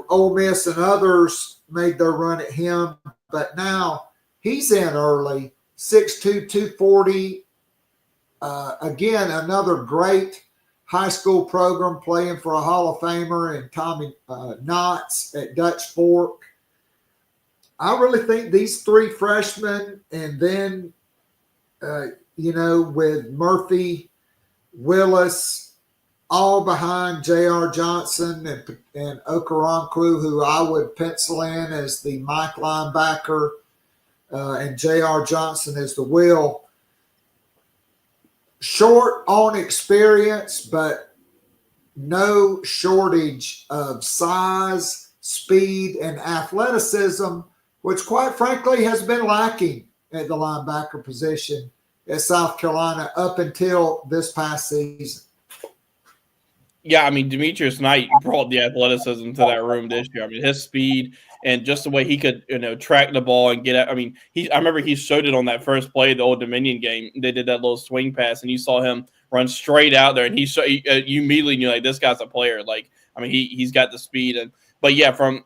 Ole Miss and others made their run at him. But now he's in early, 6'2", 240. Again, another great high school program playing for a Hall of Famer and Tommy Knotts at Dutch Fork. I really think these 3 freshmen, and then, with Murphy, Willis, all behind J.R. Johnson and Okoronkwo, who I would pencil in as the Mike linebacker, and J.R. Johnson as the Will. Short on experience, but no shortage of size, speed, and athleticism, which quite frankly has been lacking at the linebacker position at South Carolina up until this past season. Yeah, I mean, Demetrius Knight brought the athleticism to that room this year. I mean, his speed and just the way he could, track the ball and get out. I mean, I remember he showed it on that first play of the Old Dominion game. They did that little swing pass, and you saw him run straight out there, and you immediately knew, like, this guy's a player. Like, I mean, he's got the speed. But yeah, from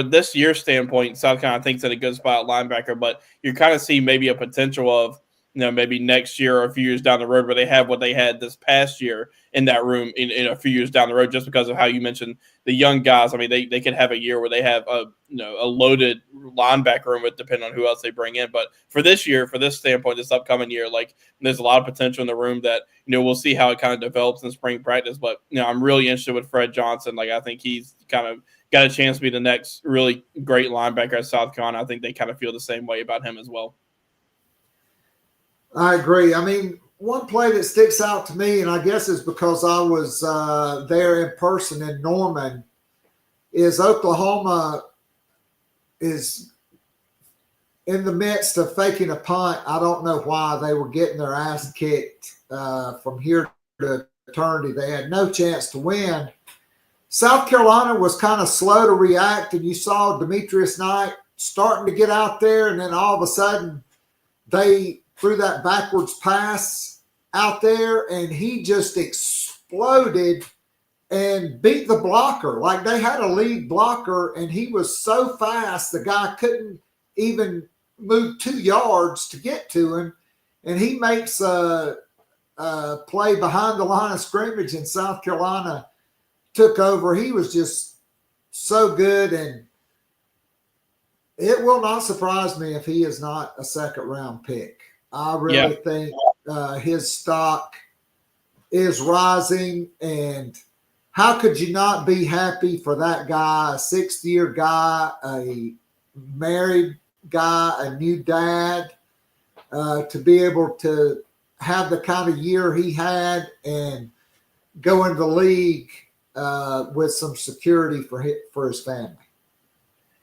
this year's standpoint, South Carolina thinks in a good spot at linebacker, but you kind of see maybe a potential of, maybe next year or a few years down the road where they have what they had this past year in that room in a few years down the road, just because of how you mentioned the young guys. I mean, they could have a year where they have a loaded linebacker room, depending on who else they bring in. But for this year, for this standpoint, this upcoming year, like, there's a lot of potential in the room that, we'll see how it kind of develops in spring practice. But, I'm really interested with Fred Johnson. Like, I think he's kind of got a chance to be the next really great linebacker at South Carolina. I think they kind of feel the same way about him as well. I agree. I mean, one play that sticks out to me, and I guess it's because I was there in person in Norman, is Oklahoma is in the midst of faking a punt. I don't know why they were getting their ass kicked from here to eternity. They had no chance to win. South Carolina was kind of slow to react, and you saw Demetrius Knight starting to get out there, and then all of a sudden they threw that backwards pass out there, and he just exploded and beat the blocker. Like, they had a lead blocker, and he was so fast the guy couldn't even move 2 yards to get to him, and he makes a play behind the line of scrimmage, and South Carolina took over. He was just so good, and it will not surprise me if he is not a second-round pick. I really think his stock is rising, and how could you not be happy for that guy, a sixth-year guy, a married guy, a new dad, to be able to have the kind of year he had and go into the league with some security for his family.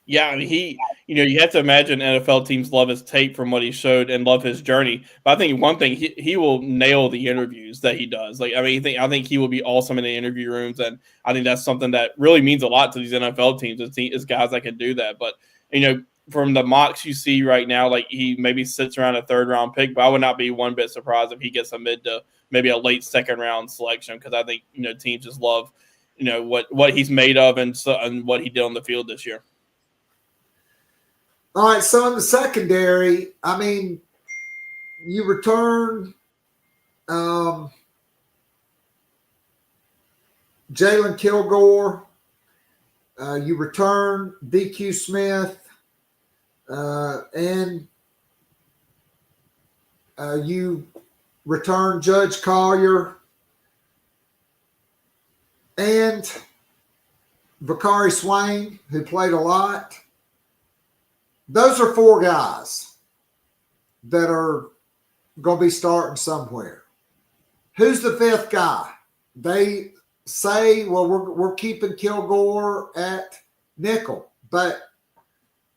Yeah, I mean, you have to imagine NFL teams love his tape from what he showed and love his journey. But I think one thing, he will nail the interviews that he does. Like, I mean, I think he will be awesome in the interview rooms, and I think that's something that really means a lot to these NFL teams is guys that can do that. But from the mocks you see right now, like, he maybe sits around a third-round pick, but I would not be one bit surprised if he gets a mid to maybe a late second-round selection, because I think teams just love what he's made of and what he did on the field this year. All right, so in the secondary, I mean, you return Jalen Kilgore, you return DQ Smith, and you return Judge Collier and Bakari Swain, who played a lot. Those are 4 guys that are going to be starting somewhere. Who's the 5th guy? They say, well, we're keeping Kilgore at nickel. But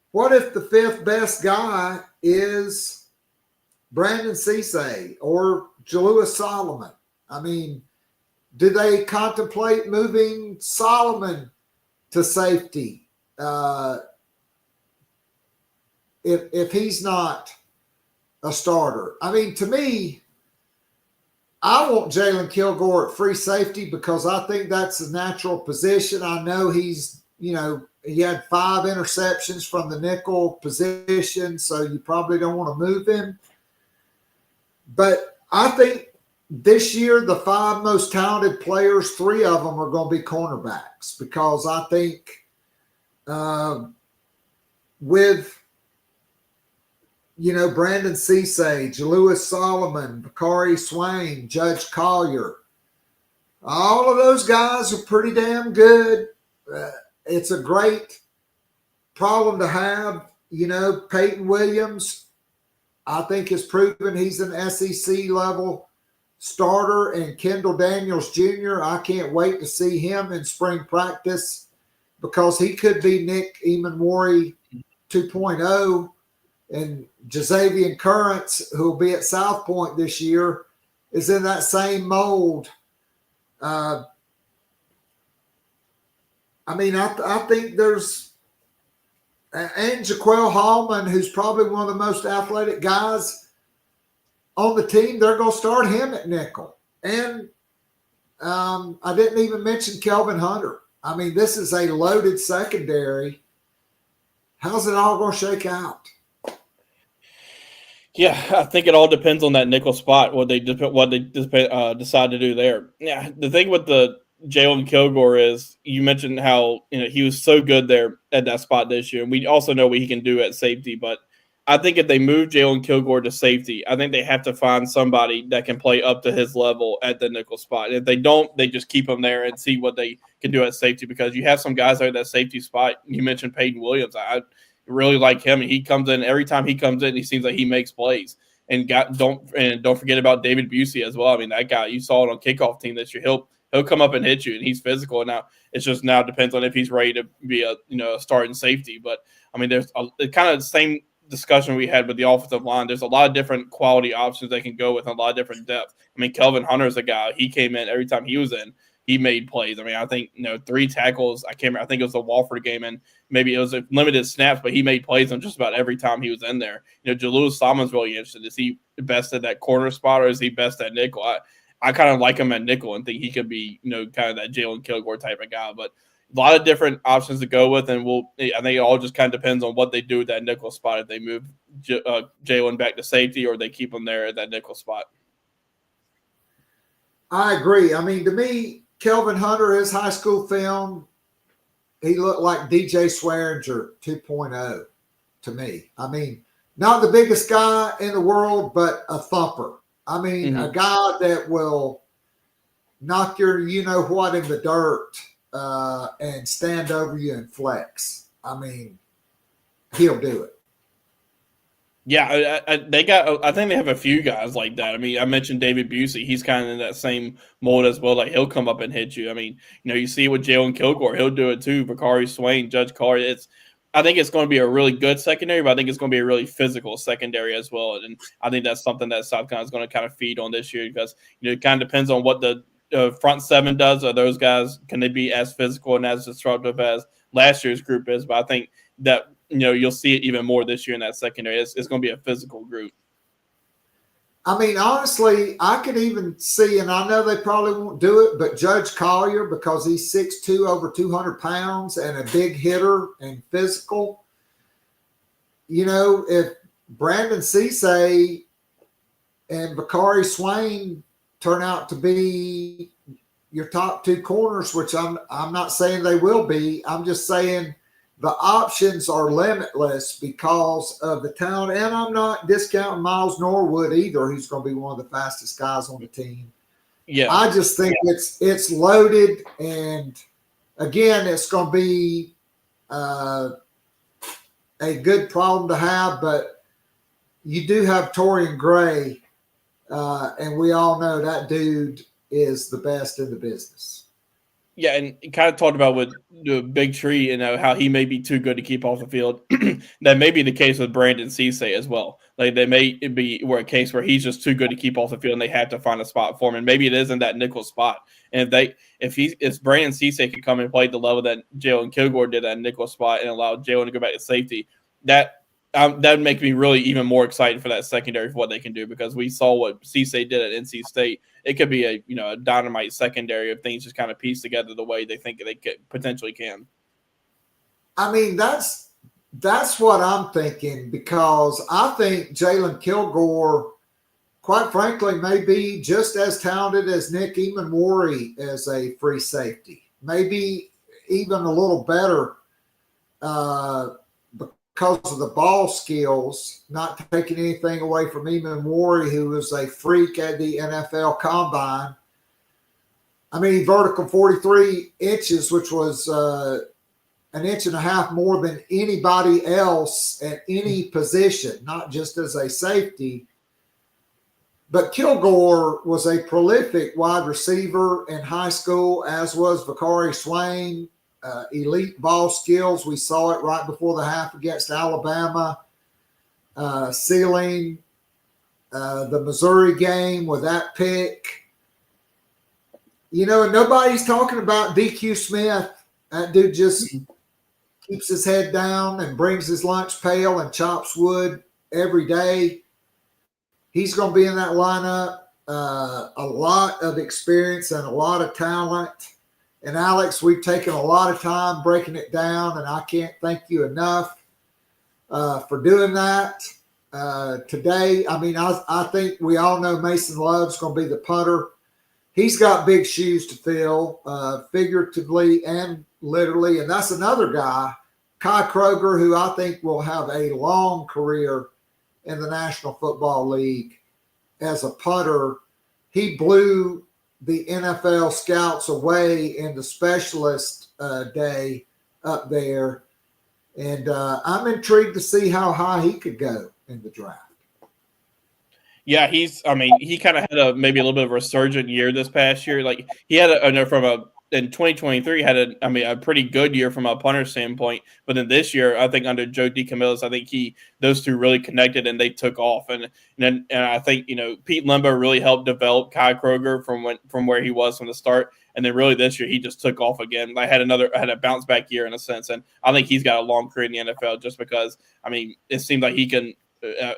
what if the 5th best guy is Brandon Cisse or Jalewis Solomon? I mean, do they contemplate moving Solomon to safety? If he's not a starter. I mean, to me, I want Jalen Kilgore at free safety because I think that's a natural position. I know he's, he had 5 interceptions from the nickel position, so you probably don't want to move him. But I think this year, the 5 most talented players, 3 of them are going to be cornerbacks, because I think with Brandon Cisse, Jalewis Solomon, Bakari Swain, Judge Collier, all of those guys are pretty damn good. It's a great problem to have. Peyton Williams, I think, has proven he's an SEC level starter, and Kendall Daniels Jr., I can't wait to see him in spring practice, because he could be Nick Emanwari 2.0. And Jazavian Currents, who will be at South Point this year, is in that same mold. I think there's – and Jaquel Hallman, who's probably one of the most athletic guys on the team, they're going to start him at nickel. And I didn't even mention Kelvin Hunter. I mean, this is a loaded secondary. How's it all going to shake out? Yeah, I think it all depends on that nickel spot, what they decide to do there. Yeah, the thing with the Jalen Kilgore is, you mentioned how he was so good there at that spot this year, and we also know what he can do at safety. But I think if they move Jalen Kilgore to safety, I think they have to find somebody that can play up to his level at the nickel spot. If they don't, they just keep him there and see what they can do at safety, because you have some guys there at that safety spot. You mentioned Peyton Williams. I really like him, and he comes in every time he comes in, he seems like he makes plays. And don't forget about David Busey as well. I mean, that guy, you saw it on kickoff team this year. He'll come up and hit you, and he's physical. Now it's just now depends on if he's ready to be a starting safety. But I mean, there's kind of the same discussion we had with the offensive line. There's a lot of different quality options they can go with, and a lot of different depth. I mean, Kelvin Hunter's a guy. He came in every time he was in. He made plays. I mean, I think 3 tackles. I can't remember. I think it was the Walford game, and maybe it was a limited snaps, but he made plays on just about every time he was in there. Jalul Salomon's really interested. Is he best at that corner spot, or is he best at nickel? I kind of like him at nickel and think he could be kind of that Jalen Kilgore type of guy. But a lot of different options to go with, and I think it all just kind of depends on what they do with that nickel spot. If they move Jalen back to safety, or they keep him there at that nickel spot. I agree. I mean, to me, Kelvin Hunter, his high school film, he looked like DJ Swearinger 2.0 to me. I mean, not the biggest guy in the world, but a thumper. I mean, a guy that will knock your you-know-what in the dirt and stand over you and flex. I mean, he'll do it. Yeah, I think they have a few guys like that. I mean, I mentioned David Busey. He's kind of in that same mold as well. Like, he'll come up and hit you. I mean, you see with Jalen Kilgore, he'll do it too. Bakari Swain, Judge Carr. I think it's going to be a really good secondary, but I think it's going to be a really physical secondary as well. And I think that's something that South Carolina is going to kind of feed on this year, because it kind of depends on what the front seven does. Are those guys, can they be as physical and as disruptive as last year's group is? But I think that you'll see it even more this year in that secondary. It's going to be a physical group. I mean, honestly, I could even see, and I know they probably won't do it, but Judge Collier, because he's 6'2", over 200 pounds, and a big hitter and physical. If Brandon Cisse and Bakari Swain turn out to be your top 2 corners, which I'm not saying they will be. I'm just saying the options are limitless because of the talent. And I'm not discounting Miles Norwood either, who's going to be one of the fastest guys on the team. Yeah, I just think it's loaded. And, again, it's going to be a good problem to have. But you do have Torian Gray, and we all know that dude is the best in the business. Yeah, and kind of talked about with the Big Tree, how he may be too good to keep off the field. That may be the case with Brandon Cisse as well. Like, they may be a case where he's just too good to keep off the field, and they have to find a spot for him. And maybe it isn't that nickel spot. And if Brandon Cisse could come and play at the level that Jalen Kilgore did at nickel spot and allow Jalen to go back to safety, that would make me really even more excited for that secondary, for what they can do, because we saw what Cisse did at NC State. It could be a dynamite secondary if things just kind of piece together the way they think they potentially can. I mean, that's what I'm thinking, because I think Jalen Kilgore, quite frankly, may be just as talented as Nick Emanwari as a free safety. Maybe even a little better because of the ball skills, not taking anything away from Emanwari, who was a freak at the NFL Combine. I mean, vertical 43 inches, which was an inch and a half more than anybody else at any position, not just as a safety. But Kilgore was a prolific wide receiver in high school, as was Bakari Swain. Elite ball skills. We saw it right before the half against Alabama, sealing the Missouri game with that pick. And nobody's talking about DQ Smith. That dude just keeps his head down and brings his lunch pail and chops wood every day. He's going to be in that lineup. A lot of experience and a lot of talent. And, Alex, we've taken a lot of time breaking it down, and I can't thank you enough for doing that today. I mean, I think we all know Mason Love's going to be the punter. He's got big shoes to fill, figuratively and literally. And that's another guy, Kai Kroger, who I think will have a long career in the National Football League as a punter. He blew the NFL scouts away in the specialist day up there. And I'm intrigued to see how high he could go in the draft. Yeah, he kind of had maybe a little bit of a resurgent year this past year. Like he had in 2023 had a pretty good year from a punter standpoint. But then this year, I think under Joe DeCamillis, I think those two really connected and they took off. And I think Pete Lembo really helped develop Kai Kroger from where he was from the start. And then really this year he just took off again. I had a bounce back year in a sense, and I think he's got a long career in the NFL just because it seems like he can.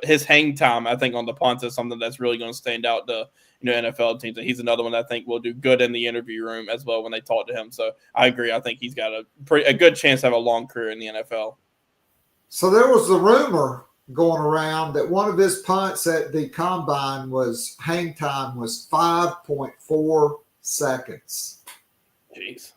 His hang time, I think, on the punt is something that's really going to stand out to NFL teams, and he's another one that I think will do good in the interview room as well when they talk to him. So I agree. I think he's got a good chance to have a long career in the NFL. So there was the rumor going around that one of his punts at the combine hang time was 5.4 seconds. Jeez,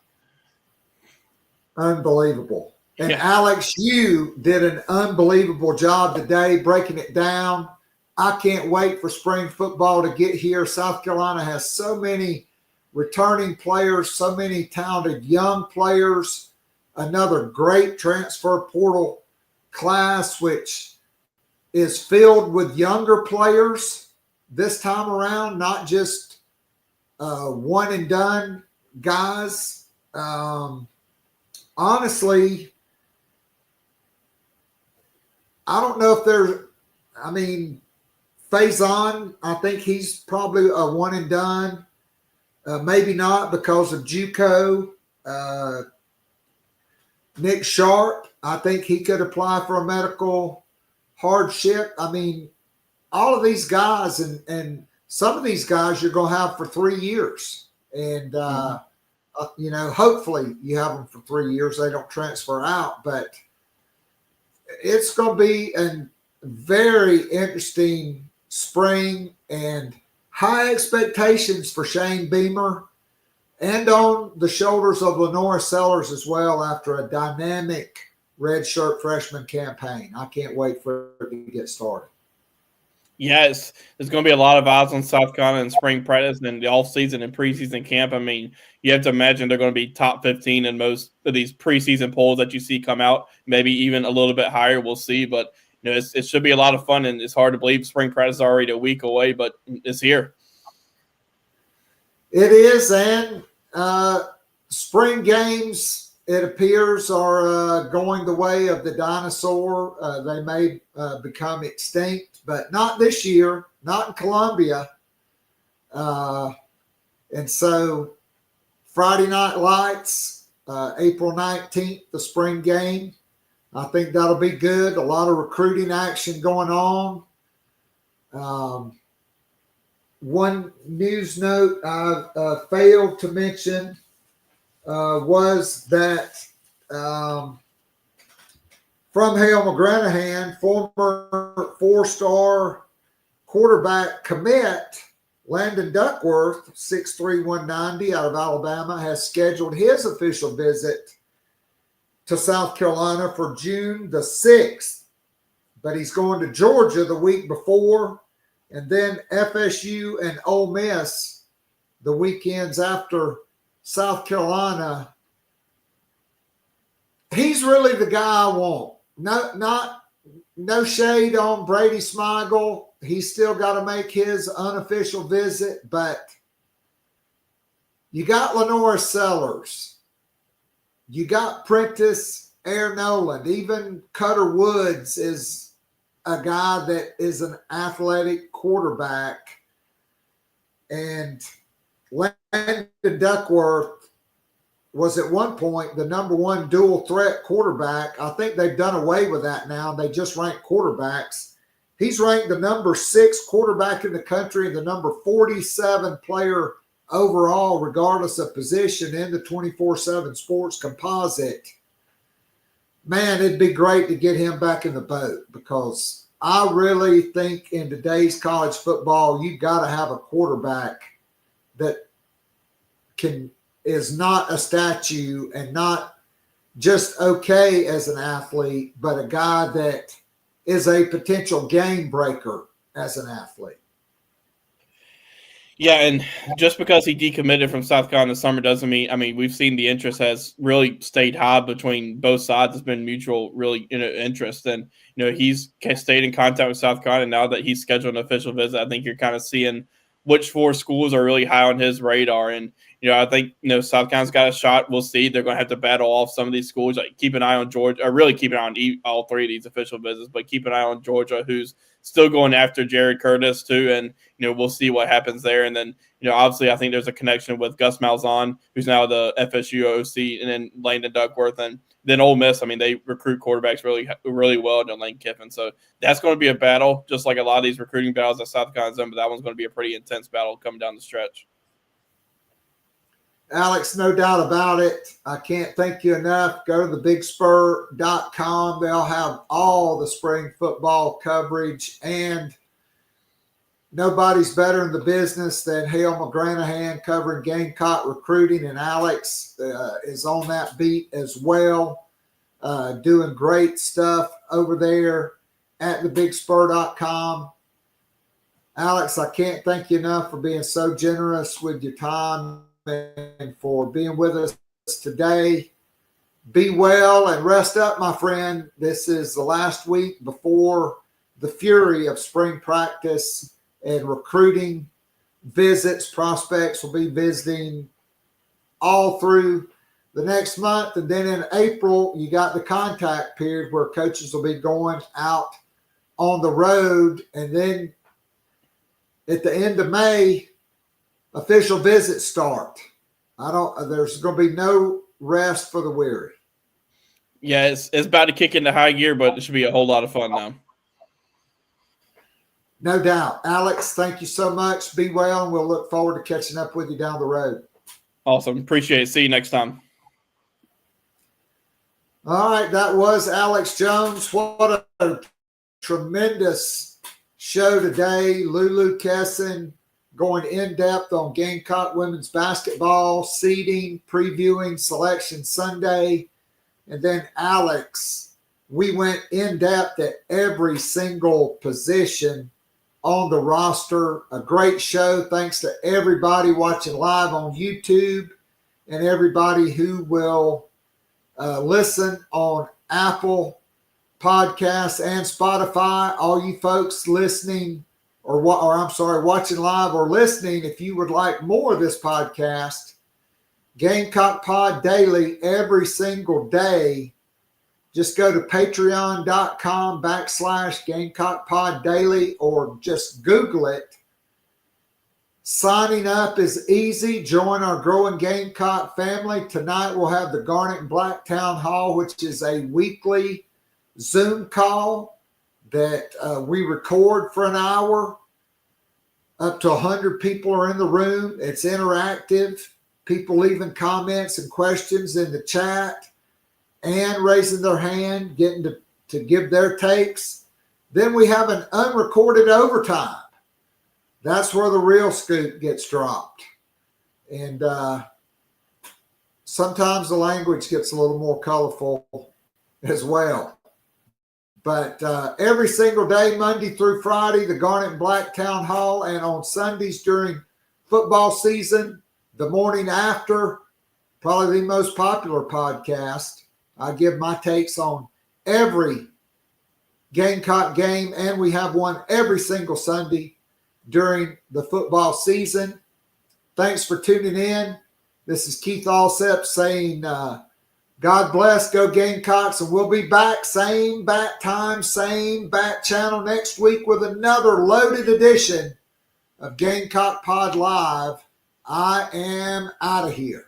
unbelievable. And yeah. Alex, you did an unbelievable job today breaking it down. I can't wait for spring football to get here. South Carolina has so many returning players, so many talented young players, another great transfer portal class, which is filled with younger players this time around, not just one and done guys. Honestly, I don't know if Faison, I think he's probably a one and done. Maybe not because of JUCO. Nick Sharp, I think he could apply for a medical hardship. All of these guys and some of these guys you're going to have for 3 years. And, hopefully you have them for 3 years. They don't transfer out, but it's going to be a very interesting spring and high expectations for Shane Beamer and on the shoulders of Lenora Sellers as well after a dynamic redshirt freshman campaign. I can't wait for it to get started. Yes, there's going to be a lot of eyes on South Carolina in spring practice and the offseason and preseason camp. You have to imagine they're going to be top 15 in most of these preseason polls that you see come out, maybe even a little bit higher. We'll see. But it should be a lot of fun, and it's hard to believe spring practice is already a week away, but it's here. It is, and spring games, it appears, are going the way of the dinosaur. They may become extinct, but not this year, not in Columbia. And so Friday Night Lights, April 19th, the spring game. I think that'll be good. A lot of recruiting action going on. One news note I failed to mention was that from Hale McGranahan, former four-star quarterback commit Landon Duckworth, 6'3", 190 out of Alabama, has scheduled his official visit to South Carolina for June the 6th. But he's going to Georgia the week before, and then FSU and Ole Miss the weekends after South Carolina. He's really the guy I want. No shade on Brady Smigel. He's still got to make his unofficial visit, but you got Lenora Sellers. You got Prentice Air Noland. Even Cutter Woods is a guy that is an athletic quarterback. And Landon Duckworth was at one point the number one dual threat quarterback. I think they've done away with that now. They just rank quarterbacks. He's ranked the number 6 quarterback in the country and the number 47 player overall, regardless of position, in the 24/7 Sports composite. Man, it'd be great to get him back in the boat, because I really think in today's college football, you got to have a quarterback that is not a statue and not just okay as an athlete, but a guy that is a potential game breaker as an athlete. Yeah, and just because he decommitted from South Carolina this summer doesn't mean. I mean, we've seen the interest has really stayed high between both sides. It's been mutual, really interest, and he's stayed in contact with South Carolina. Now that he's scheduled an official visit, I think you're kind of seeing which 4 schools are really high on his radar. And I think South Carolina's got a shot. We'll see. They're going to have to battle off some of these schools. Like, keep an eye on Georgia, or really keep an eye on all 3 of these official visits, but keep an eye on Georgia, who's still going after Jared Curtis too, and we'll see what happens there. And then obviously I think there's a connection with Gus Malzahn, who's now the FSU OC, and then Landon Duckworth, and then Ole Miss. I mean, they recruit quarterbacks really, really well to Lane Kiffin, so that's going to be a battle, just like a lot of these recruiting battles at South Carolina's done. But that one's going to be a pretty intense battle coming down the stretch. Alex, no doubt about it. I can't thank you enough. Go to thebigspur.com. They'll have all the spring football coverage, and nobody's better in the business than Hale McGranahan covering Gamecock recruiting, and Alex is on that beat as well, doing great stuff over there at thebigspur.com. Alex, I can't thank you enough for being so generous with your time and for being with us today. Be well and rest up, my friend. This is the last week before the fury of spring practice and recruiting visits. Prospects will be visiting all through the next month. And then in April, you got the contact period where coaches will be going out on the road. And then at the end of May, official visits start. There's going to be no rest for the weary. Yeah, it's about to kick into high gear, but it should be a whole lot of fun now. No doubt. Alex, thank you so much. Be well, and we'll look forward to catching up with you down the road. Awesome. Appreciate it. See you next time. All right, that was Alex Jones. What a tremendous show today. Lulu Kesin going in-depth on Gamecock women's basketball, seeding, previewing Selection Sunday. And then Alex, we went in-depth at every single position on the roster. A great show. Thanks to everybody watching live on YouTube and everybody who will listen on Apple Podcasts and Spotify. All you folks listening watching live or listening, if you would like more of this podcast, Gamecock Pod Daily every single day. Just go to patreon.com/Gamecock Pod Daily or just Google it. Signing up is easy. Join our growing Gamecock family. Tonight we'll have the Garnet and Black Town Hall, which is a weekly Zoom call that we record for an hour. Up to 100 people are in the room. It's interactive. People leaving comments and questions in the chat and raising their hand, getting to give their takes. Then we have an unrecorded overtime. That's where the real scoop gets dropped. And sometimes the language gets a little more colorful as well. But every single day, Monday through Friday, the Garnet and Black Town Hall, and on Sundays during football season, the morning after, probably the most popular podcast. I give my takes on every Gamecock game, and we have one every single Sunday during the football season. Thanks for tuning in. This is Keith Allsep saying, God bless, go Gamecocks, and we'll be back, same bat time, same bat channel next week with another loaded edition of Gamecock Pod Live. I am out of here.